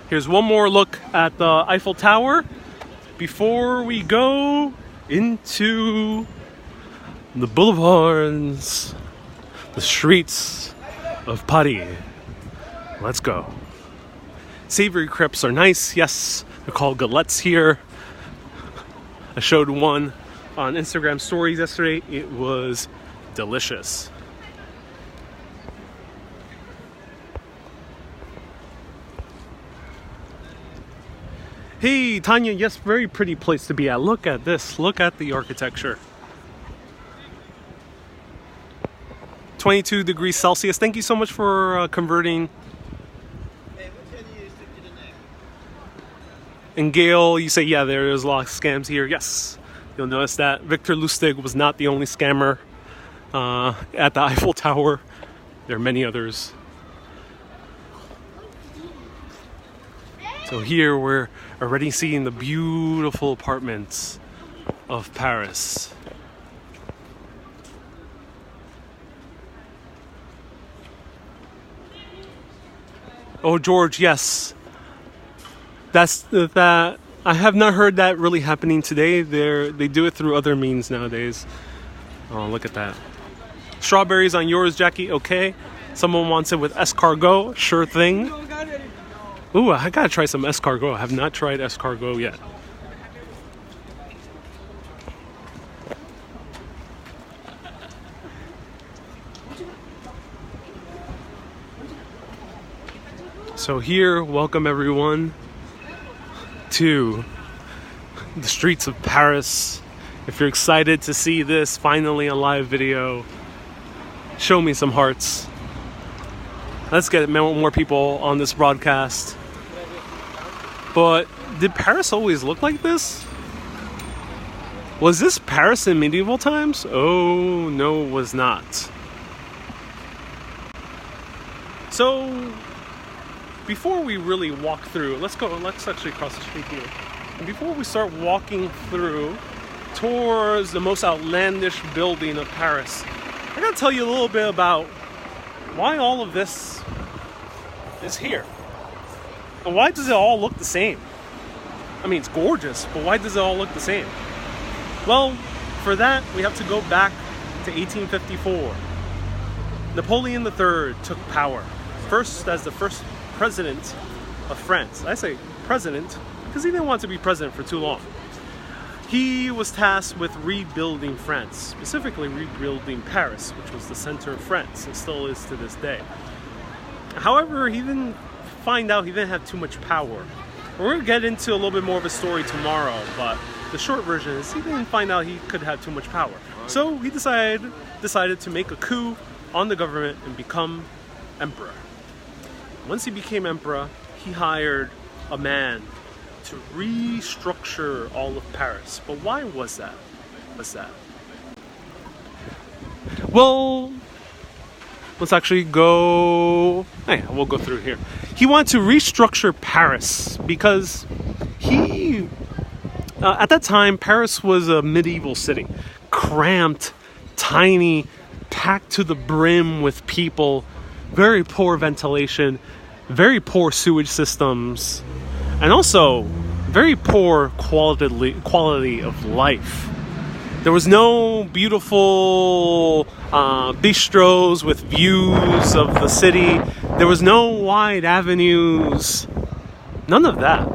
Here's one more look at the Eiffel Tower before we go into the boulevards, the streets of Paris. Let's go. Savory crepes are nice. Yes, they're called galettes here. I showed one on Instagram stories yesterday. It was delicious. Hey, Tanya, yes, very pretty place to be at. Look at this. Look at the architecture. 22 degrees Celsius. Thank you so much for converting. And Gail, you say, yeah, there is a lot of scams here. Yes, you'll notice that Victor Lustig was not the only scammer at the Eiffel Tower. There are many others. So here we're already seeing the beautiful apartments of Paris. Oh, George, yes. That's that. I have not heard that really happening today. They do it through other means nowadays. Oh, look at that. Strawberries on yours, Jackie. Okay. Someone wants it with escargot. Sure thing. Ooh, I gotta try some escargot. I have not tried escargot yet. So here, welcome everyone to the streets of Paris. If you're excited to see this finally on live video, show me some hearts. Let's get more people on this broadcast. But did Paris always look like this? Was this Paris in medieval times? Oh, no, it was not. So, before we really walk through, let's actually cross the street here. And before we start walking through towards the most outlandish building of Paris, I gotta tell you a little bit about why all of this is here. And why does it all look the same? I mean, it's gorgeous, but why does it all look the same? Well, for that, we have to go back to 1854. Napoleon III took power, first as the first president of France. I say president because he didn't want to be president for too long. He was tasked with rebuilding France, specifically rebuilding Paris, which was the center of France and still is to this day. However, he didn't find out he didn't have too much power. We're going to get into a little bit more of a story tomorrow, but the short version is he didn't find out he could have too much power. So he decided to make a coup on the government and become emperor. Once he became emperor, he hired a man to restructure all of Paris. But why was that? Well, let's actually go... we'll go through here. He wanted to restructure Paris because at that time, Paris was a medieval city. Cramped, tiny, packed to the brim with people, very poor ventilation, very poor sewage systems, and also very poor quality of life. There was no beautiful bistros with views of the city. There was no wide avenues. None of that.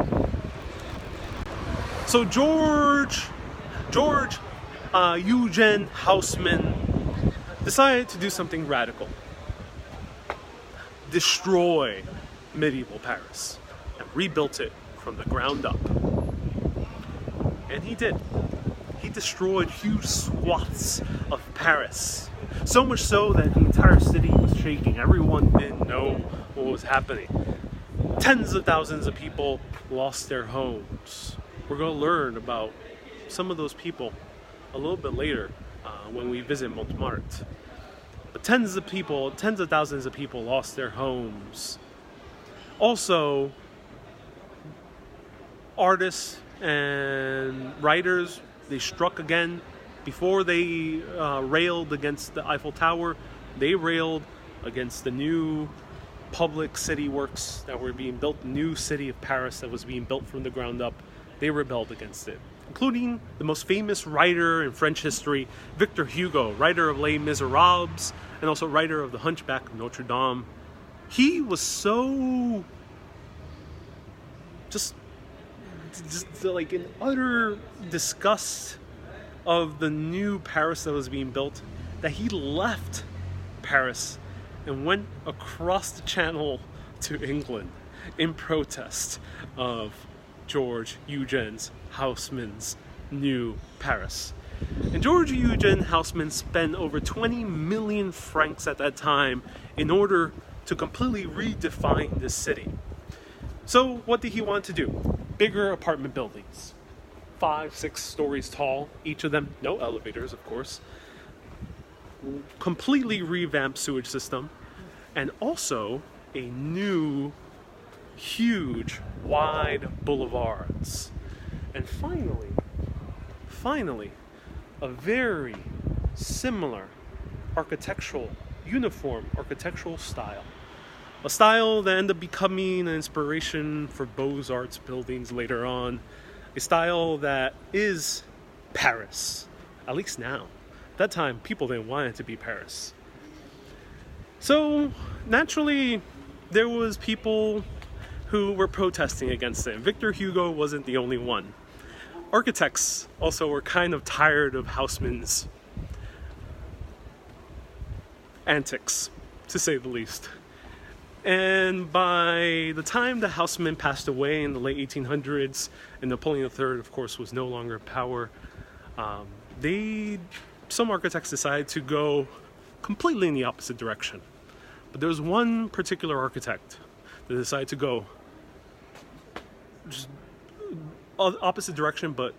So George Eugen Haussmann decided to do something radical. Destroy medieval Paris and rebuilt it from the ground up. And he did. He destroyed huge swaths of Paris. So much so that the entire city was shaking. Everyone didn't know what was happening. Tens of thousands of people lost their homes. We're going to learn about some of those people a little bit later when we visit Montmartre. But tens of thousands of people lost their homes. Also, artists and writers, they struck again. Before they railed against the Eiffel Tower, they railed against the new public city works that were being built, the new city of Paris that was being built from the ground up. They rebelled against it, including the most famous writer in French history, Victor Hugo, writer of Les Miserables, and also writer of The Hunchback of Notre Dame. He was so just like in utter disgust of the new Paris that was being built that he left Paris and went across the channel to England in protest of George Eugen Haussmann's new Paris. And George Eugen Haussmann spent over 20 million francs at that time in order to completely redefine this city. So what did he want to do? Bigger apartment buildings, 5-6 stories tall, each of them, no elevators of course, completely revamped sewage system, and also a new huge wide boulevards. And finally, a very similar uniform architectural style. A style that ended up becoming an inspiration for Beaux-Arts buildings later on. A style that is Paris, at least now. At that time, people didn't want it to be Paris. So, naturally, there was people who were protesting against it. Victor Hugo wasn't the only one. Architects also were kind of tired of Haussmann's antics, to say the least. And by the time that Haussmann passed away in the late 1800s, and Napoleon III, of course, was no longer in power, some architects decided to go completely in the opposite direction. But there was one particular architect that decided to go just opposite direction, but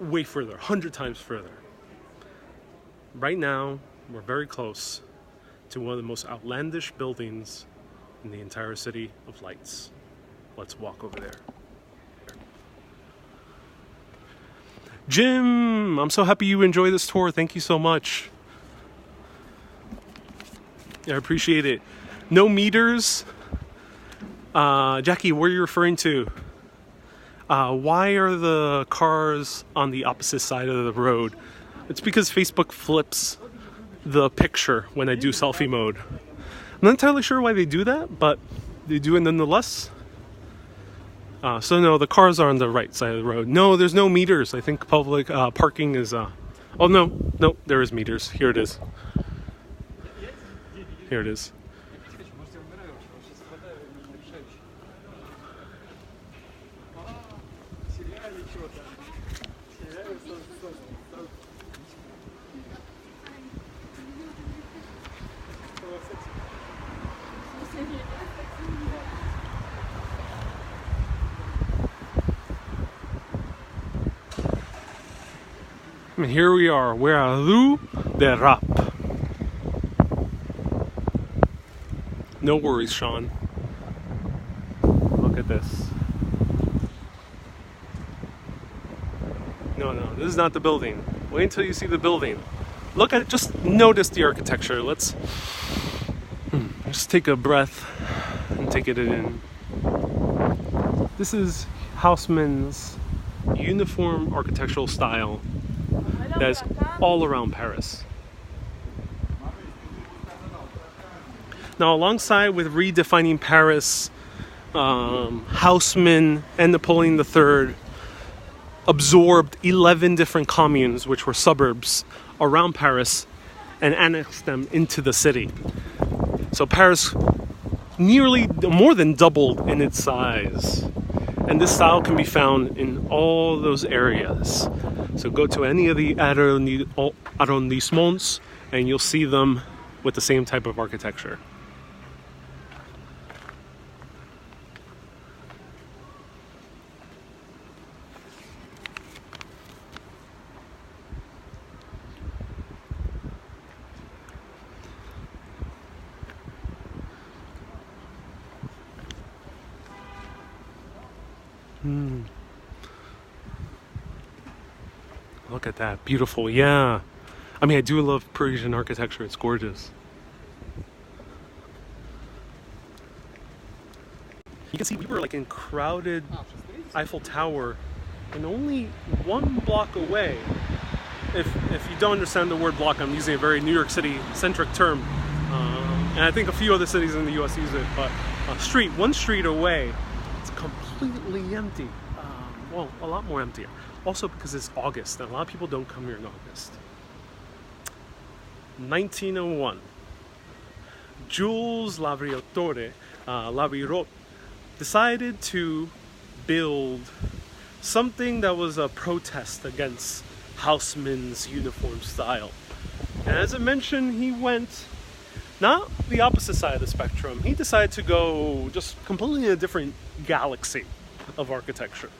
way further, 100 times further. Right now, we're very close to one of the most outlandish buildings in the entire City of Lights. Let's walk over there. Jim, I'm so happy you enjoy this tour. Thank you so much. I appreciate it. No meters. Jackie, what are you referring to? Why are the cars on the opposite side of the road? It's because Facebook flips the picture when I do selfie mode. I'm not entirely sure why they do that, but they do it nonetheless. So no, the cars are on the right side of the road. No, there's no meters. I think public parking is... Oh, no, there is meters. Here it is. And here we are. We're at Rue de Rap. No worries, Sean. Look at this. No, this is not the building. Wait until you see the building. Look at it. Just notice the architecture. Let's just take a breath and take it in. This is Haussmann's uniform architectural style that's all around Paris. Now, alongside with redefining Paris, Haussmann and Napoleon III absorbed 11 different communes, which were suburbs around Paris, and annexed them into the city. So Paris nearly more than doubled in its size. And this style can be found in all those areas. So go to any of the arrondissements and you'll see them with the same type of architecture. Look at that, beautiful. Yeah, I mean, I do love Parisian architecture. It's gorgeous. You can see we were like in crowded Eiffel Tower, and only one block away. If you don't understand the word block, I'm using a very New York City centric term, and I think a few other cities in the U.S. use it. But one street away, it's completely empty. Well, a lot more emptier. Also because it's August, and a lot of people don't come here in August. 1901. Jules Lavirotte decided to build something that was a protest against Haussmann's uniform style. And as I mentioned, he went not the opposite side of the spectrum. He decided to go just completely in a different galaxy of architecture.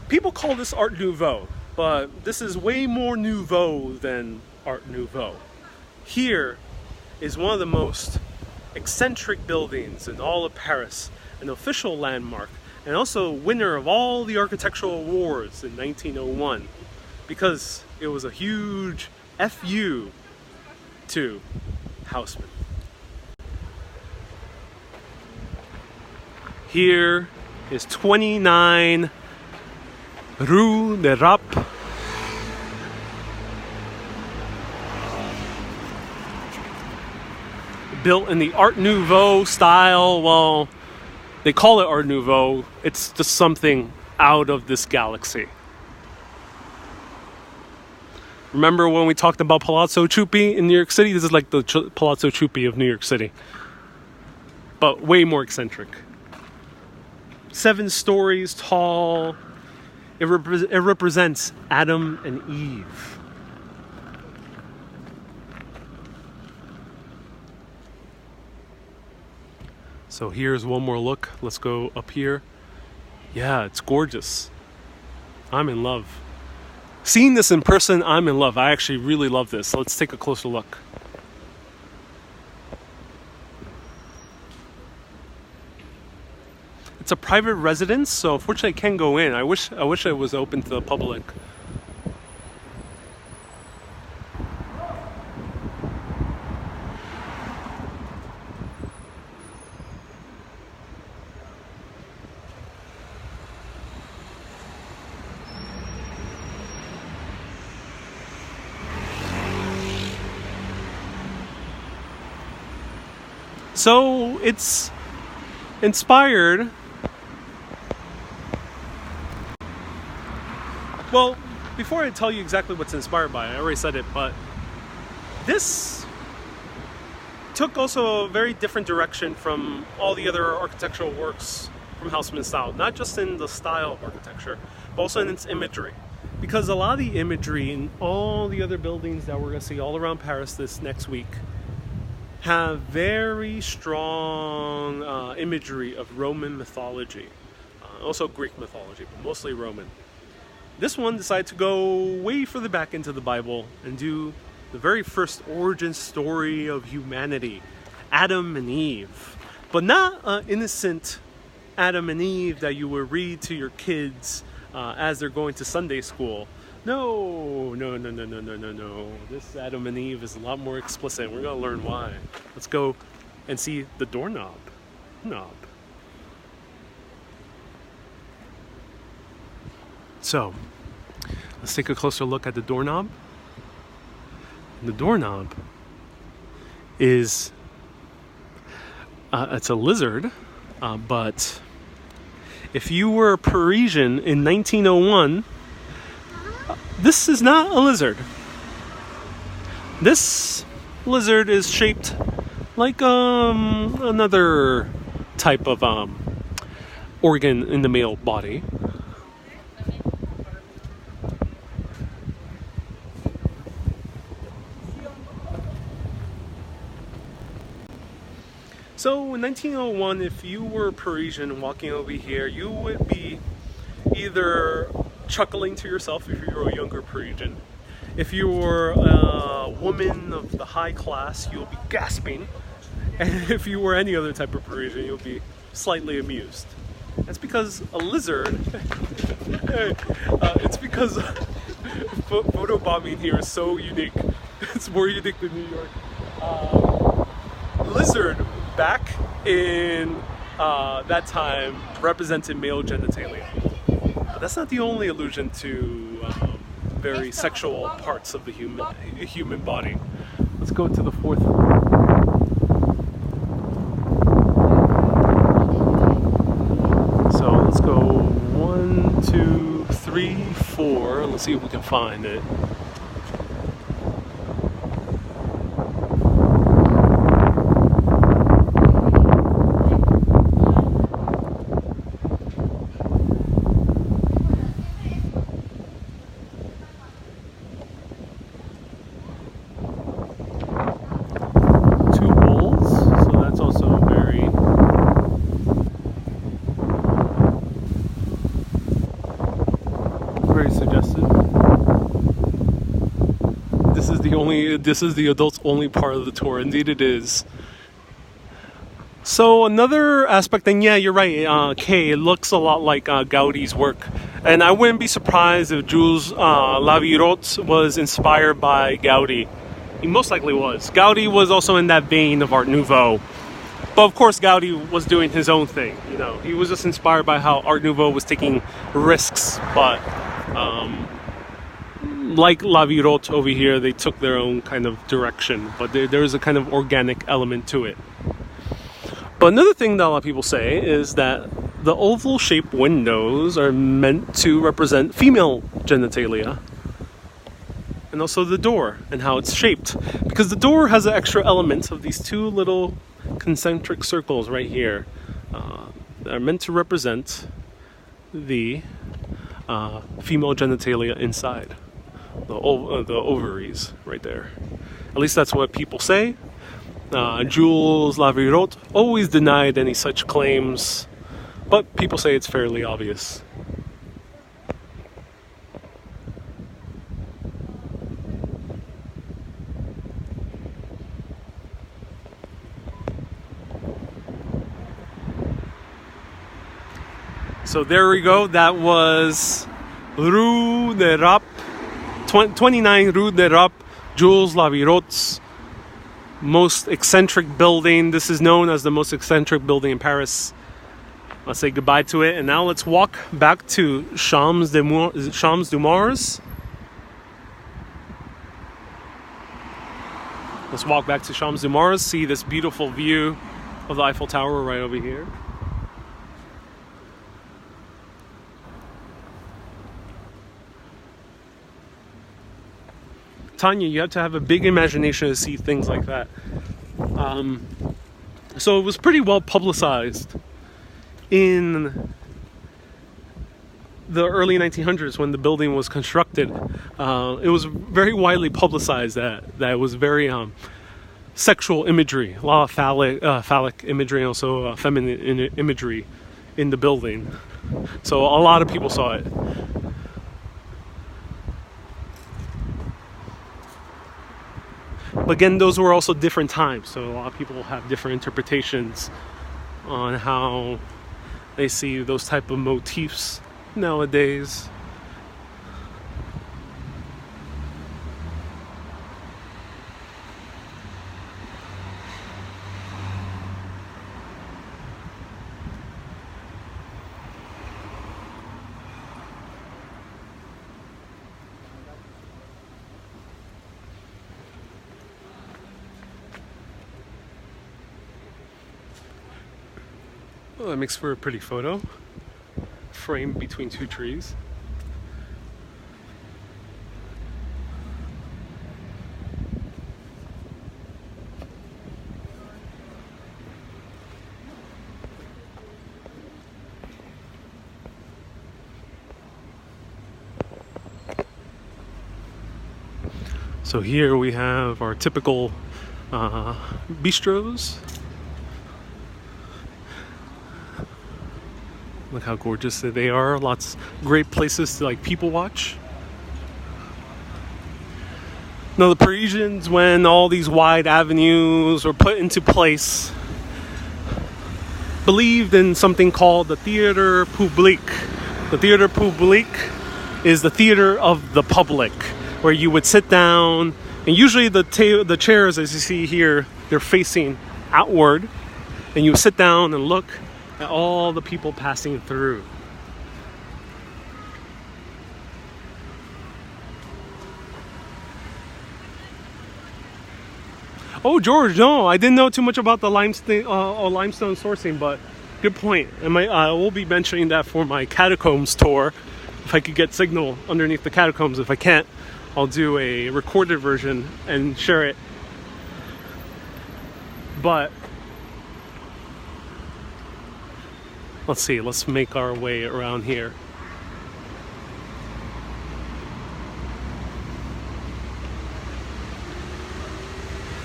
People call this Art Nouveau, but this is way more nouveau than Art Nouveau. Here is one of the most eccentric buildings in all of Paris, an official landmark, and also winner of all the architectural awards in 1901, because it was a huge FU to Haussmann. Here is 29 Rue de Rap. Built in the Art Nouveau style. Well, they call it Art Nouveau. It's just something out of this galaxy. Remember when we talked about Palazzo Chuppi in New York City? This is like the Palazzo Chuppi of New York City, but way more eccentric. 7 stories tall. It represents Adam and Eve. So here's one more look. Let's go up here. Yeah, it's gorgeous. I'm in love. Seeing this in person, I'm in love. I actually really love this. So let's take a closer look. It's a private residence, so unfortunately I can't go in. I wish it was open to the public. So it's inspired. Well, before I tell you exactly what's inspired by, I already said it, but this took also a very different direction from all the other architectural works from Haussmann style, not just in the style of architecture, but also in its imagery. Because a lot of the imagery in all the other buildings that we're going to see all around Paris this next week have very strong imagery of Roman mythology. Also Greek mythology, but mostly Roman. This one decided to go way further back into the Bible and do the very first origin story of humanity, Adam and Eve. But not an innocent Adam and Eve that you would read to your kids as they're going to Sunday school. No. This Adam and Eve is a lot more explicit. We're going to learn why. Let's go and see the doorknob. So, let's take a closer look at the doorknob. The doorknob is, it's a lizard, but if you were a Parisian in 1901, this is not a lizard. This lizard is shaped like another type of organ in the male body. So in 1901, if you were Parisian walking over here, you would be either chuckling to yourself if you were a younger Parisian. If you were a woman of the high class, you'll be gasping. And if you were any other type of Parisian, you'll be slightly amused. That's because a lizard, it's because photobombing here is so unique. It's more unique than New York. Lizard back in that time represented male genitalia. But that's not the only allusion to very sexual parts of the human body. Let's go to the fourth room. So let's go 1, 2, 3, 4. Let's see if we can find it. This is the adults only part of the tour. Indeed it is. So another aspect, and yeah, you're right, Kay, it looks a lot like Gaudi's work. And I wouldn't be surprised if Jules Lavirotte was inspired by Gaudi. He most likely was. Gaudi was also in that vein of Art Nouveau. But of course Gaudi was doing his own thing. You know, he was just inspired by how Art Nouveau was taking risks, but like Lavirotte over here, they took their own kind of direction, but there's a kind of organic element to it. But another thing that a lot of people say is that the oval-shaped windows are meant to represent female genitalia, and also the door and how it's shaped, because the door has an extra element of these two little concentric circles right here that are meant to represent the female genitalia inside. The ovaries right there. At least that's what people say. Jules Lavirotte always denied any such claims, but people say it's fairly obvious. So there we go. That was Rue de Rap, 29 Rue de Rap, Jules Lavirotte's most eccentric building. This is known as the most eccentric building in Paris. I'll say goodbye to it, and now let's walk back to Champs de Mars. Let's walk back to Champs de Mars, see this beautiful view of the Eiffel Tower right over here. Tanya, you have to have a big imagination to see things like that. So it was pretty well publicized in the early 1900s when the building was constructed, it was very widely publicized that it was very sexual imagery, a lot of phallic imagery, and also feminine imagery in the building. So a lot of people saw it. But again, those were also different times, so a lot of people have different interpretations on how they see those type of motifs nowadays. Well, that makes for a pretty photo, framed between two trees. So here we have our typical bistros. Look how gorgeous they are. Lots great places to like people watch. Now the Parisians, when all these wide avenues were put into place, believed in something called the Theatre Public. The Theatre Public is the theater of the public, where you would sit down, and usually the chairs, as you see here, they're facing outward, and you sit down and look at all the people passing through. Oh, George, no, I didn't know too much about the limestone sourcing, but good point. I will be mentioning that for my catacombs tour, if I could get signal underneath the catacombs. If I can't, I'll do a recorded version and share it. But let's see, let's make our way around here.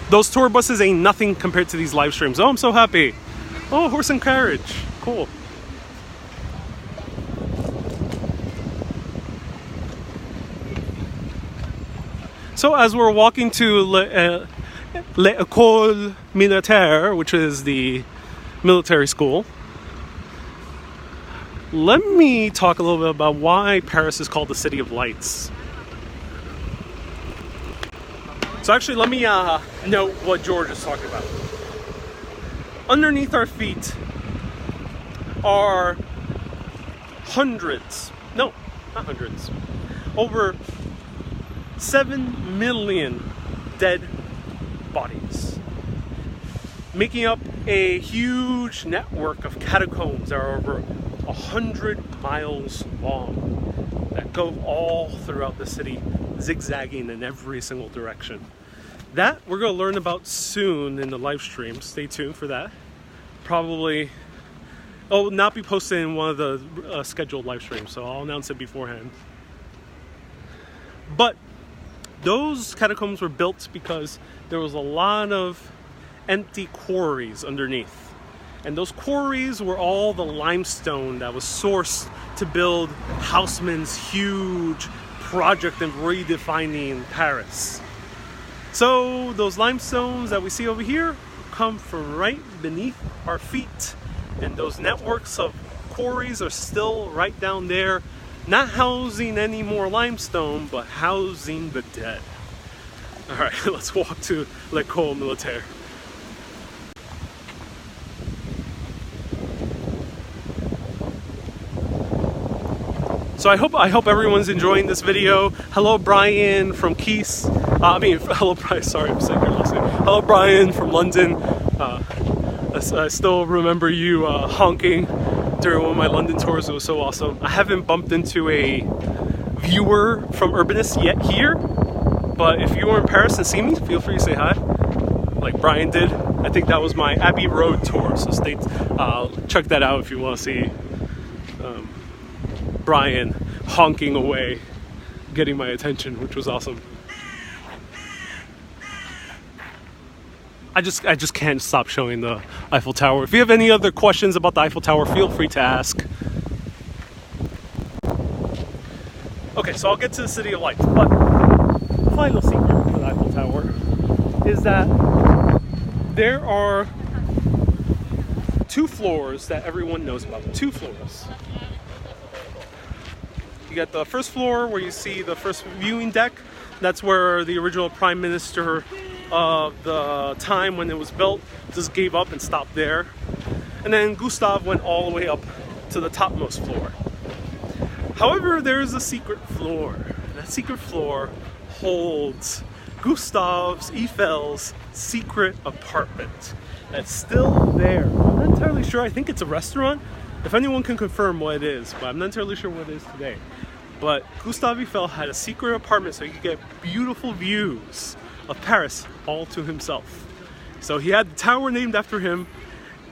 Those tour buses ain't nothing compared to these live streams. Oh, I'm so happy. Oh, horse and carriage. Cool. So as we're walking to l'École Militaire, which is the military school, let me talk a little bit about why Paris is called the City of Lights. So actually, let me note what George is talking about. Underneath our feet are hundreds, no, not hundreds, over 7 million dead bodies, making up a huge network of catacombs that are over 100 miles long that go all throughout the city, zigzagging in every single direction. That we're going to learn about soon in the live stream. Stay tuned for that. Probably, it will not be posted in one of the scheduled live streams, so I'll announce it beforehand. But those catacombs were built because there was a lot of empty quarries underneath. And those quarries were all the limestone that was sourced to build Haussmann's huge project of redefining Paris. So those limestones that we see over here come from right beneath our feet. And those networks of quarries are still right down there, not housing any more limestone, but housing the dead. All right, let's walk to l'École Militaire. So I hope everyone's enjoying this video. Hello, Brian from Keys. Hello, Brian. Sorry, I'm saying your last name. Hello, Brian from London. I still remember you honking during one of my London tours. It was so awesome. I haven't bumped into a viewer from Urbanist yet here, but if you were in Paris and see me, feel free to say hi, like Brian did. I think that was my Abbey Road tour. So check that out if you want to see Brian honking away, getting my attention, which was awesome. I just can't stop showing the Eiffel Tower. If you have any other questions about the Eiffel Tower, feel free to ask. Okay, so I'll get to the City of Lights, but the final secret for the Eiffel Tower is that there are 2 floors that everyone knows about. 2 floors. You got the first floor where you see the first viewing deck. That's where the original Prime Minister of the time when it was built just gave up and stopped there. And then Gustav went all the way up to the topmost floor. However, there is a secret floor. That secret floor holds Gustav's Eiffel's secret apartment. That's still there. I'm not entirely sure. I think it's a restaurant. If anyone can confirm what it is, but I'm not entirely sure what it is today. But Gustave Eiffel had a secret apartment so he could get beautiful views of Paris all to himself. So he had the tower named after him,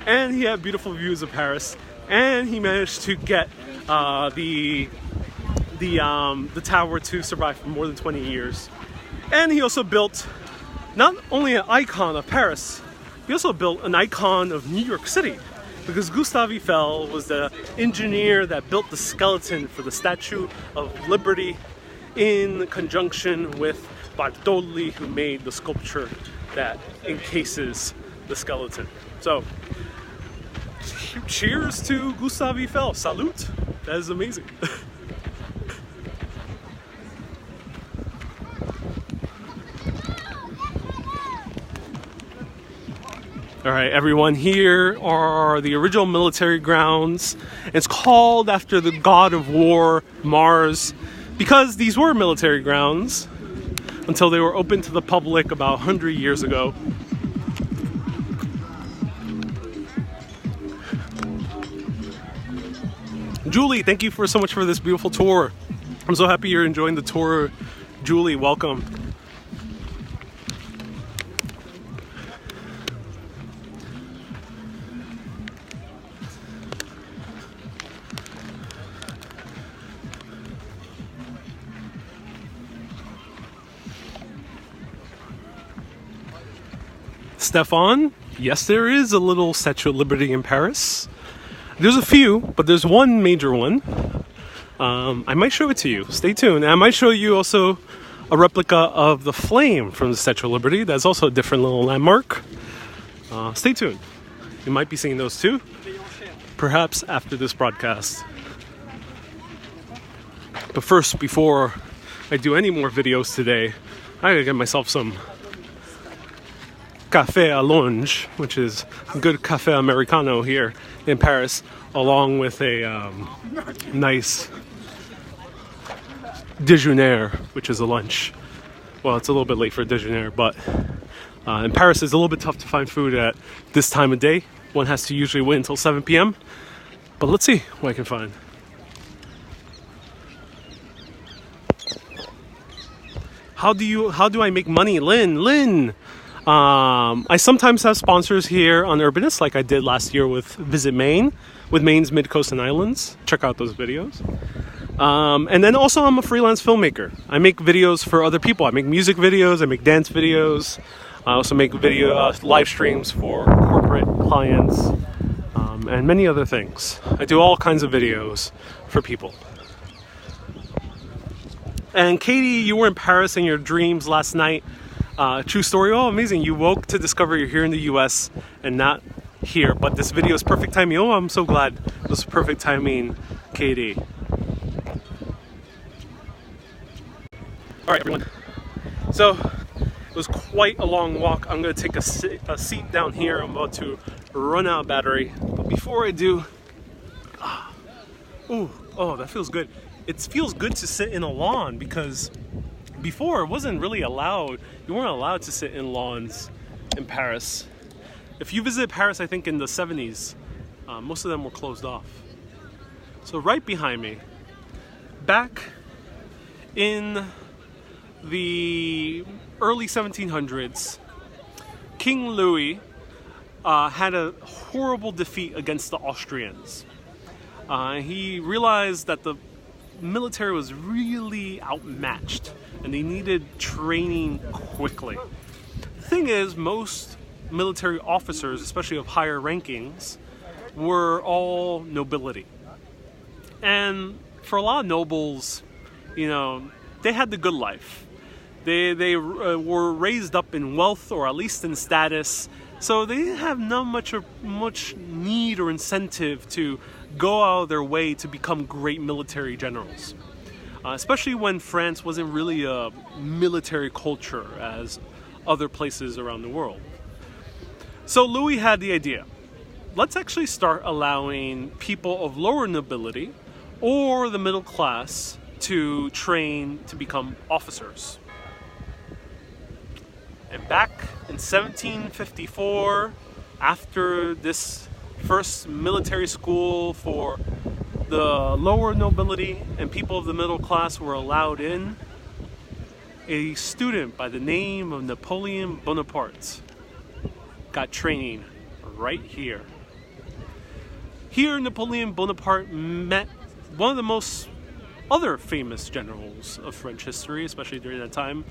and he had beautiful views of Paris, and he managed to get the tower to survive for more than 20 years. And he also built not only an icon of Paris, he also built an icon of New York City, because Gustave Eiffel was the engineer that built the skeleton for the Statue of Liberty in conjunction with Bartoli, who made the sculpture that encases the skeleton. So, cheers to Gustave Eiffel. Salute. That is amazing. All right, everyone, here are the original military grounds. It's called after the god of war, Mars, because these were military grounds until they were opened to the public about 100 years ago. Julie, thank you so much for this beautiful tour. I'm so happy you're enjoying the tour. Julie, welcome. Stefan, yes, there is a little Statue of Liberty in Paris. There's a few, but there's one major one. I might show it to you. Stay tuned. And I might show you also a replica of the flame from the Statue of Liberty. That's also a different little landmark. Stay tuned. You might be seeing those too, perhaps after this broadcast. But first, before I do any more videos today, I gotta get myself some Café Allonge, which is a good Café Americano here in Paris, along with a nice déjeuner, which is a lunch. Well, it's a little bit late for déjeuner, but in Paris it's a little bit tough to find food at this time of day. One has to usually wait until 7 p.m. But let's see what I can find. How do I make money? Lynn! I sometimes have sponsors here on Urbanist, like I did last year with Visit Maine, with Maine's Mid-Coast and Islands. Check out those videos. And then also I'm a freelance filmmaker. I make videos for other people. I make music videos, I make dance videos. I also make live streams for corporate clients, and many other things. I do all kinds of videos for people. And Katie, you were in Paris in your dreams last night. True story. Oh, amazing. You woke to discover you're here in the US and not here. But this video is perfect timing. Oh, I'm so glad. It was perfect timing, Katie. All right, everyone. So it was quite a long walk. I'm going to take a seat down here. I'm about to run out of battery. But before I do, oh, that feels good. It feels good to sit in a lawn because before it wasn't really allowed. You weren't allowed to sit in lawns in Paris. If you visit Paris, I think in the 70s, most of them were closed off. So right behind me, back in the early 1700s, King Louis had a horrible defeat against the Austrians. He realized that the military was really outmatched and they needed training quickly. The thing is, most military officers, especially of higher rankings, were all nobility. And for a lot of nobles, they had the good life. They were raised up in wealth, or at least in status, so they didn't have not much need or incentive to go out of their way to become great military generals. Especially when France wasn't really a military culture as other places around the world. So Louis had the idea. Let's actually start allowing people of lower nobility or the middle class to train to become officers. And back in 1754, after this first military school for the lower nobility and people of the middle class were allowed in, a student by the name of Napoleon Bonaparte got training right here. Here, Napoleon Bonaparte met one of the most other famous generals of French history, especially during that time,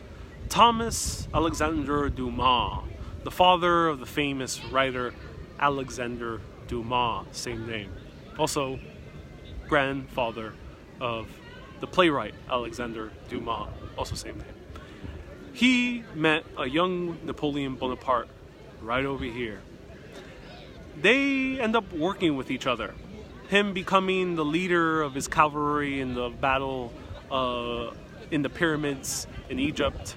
Thomas Alexandre Dumas, the father of the famous writer Alexander Dumas, same name. Also, grandfather of the playwright Alexander Dumas, also same name. He met a young Napoleon Bonaparte right over here. They end up working with each other. Him becoming the leader of his cavalry in the battle in the pyramids in Egypt.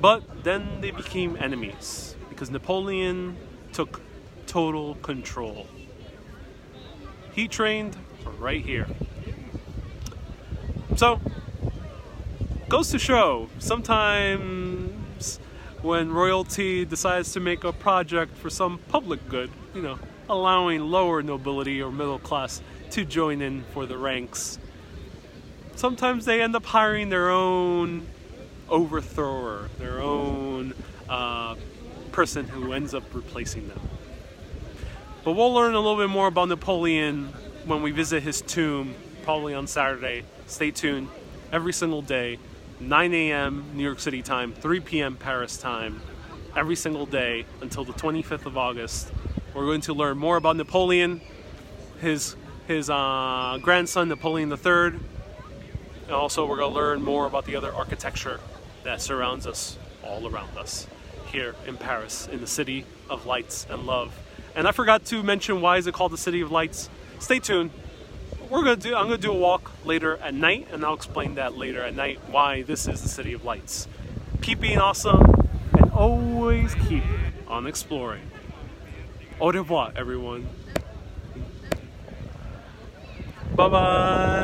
But then they became enemies because Napoleon took total control. He trained right here. So, goes to show, sometimes when royalty decides to make a project for some public good, allowing lower nobility or middle class to join in for the ranks, sometimes they end up hiring their own overthrower, their own person who ends up replacing them. But we'll learn a little bit more about Napoleon when we visit his tomb, probably on Saturday. Stay tuned every single day, 9 a.m. New York City time, 3 p.m. Paris time, every single day until the 25th of August. We're going to learn more about Napoleon, his grandson Napoleon III, and also we're going to learn more about the other architecture that surrounds us, all around us, here in Paris, in the City of Lights and Love. And I forgot to mention, why is it called the City of Lights? Stay tuned. I'm gonna do a walk later at night, and I'll explain that later at night why this is the City of Lights. Keep being awesome, and always keep on exploring. Au revoir, everyone. Bye bye.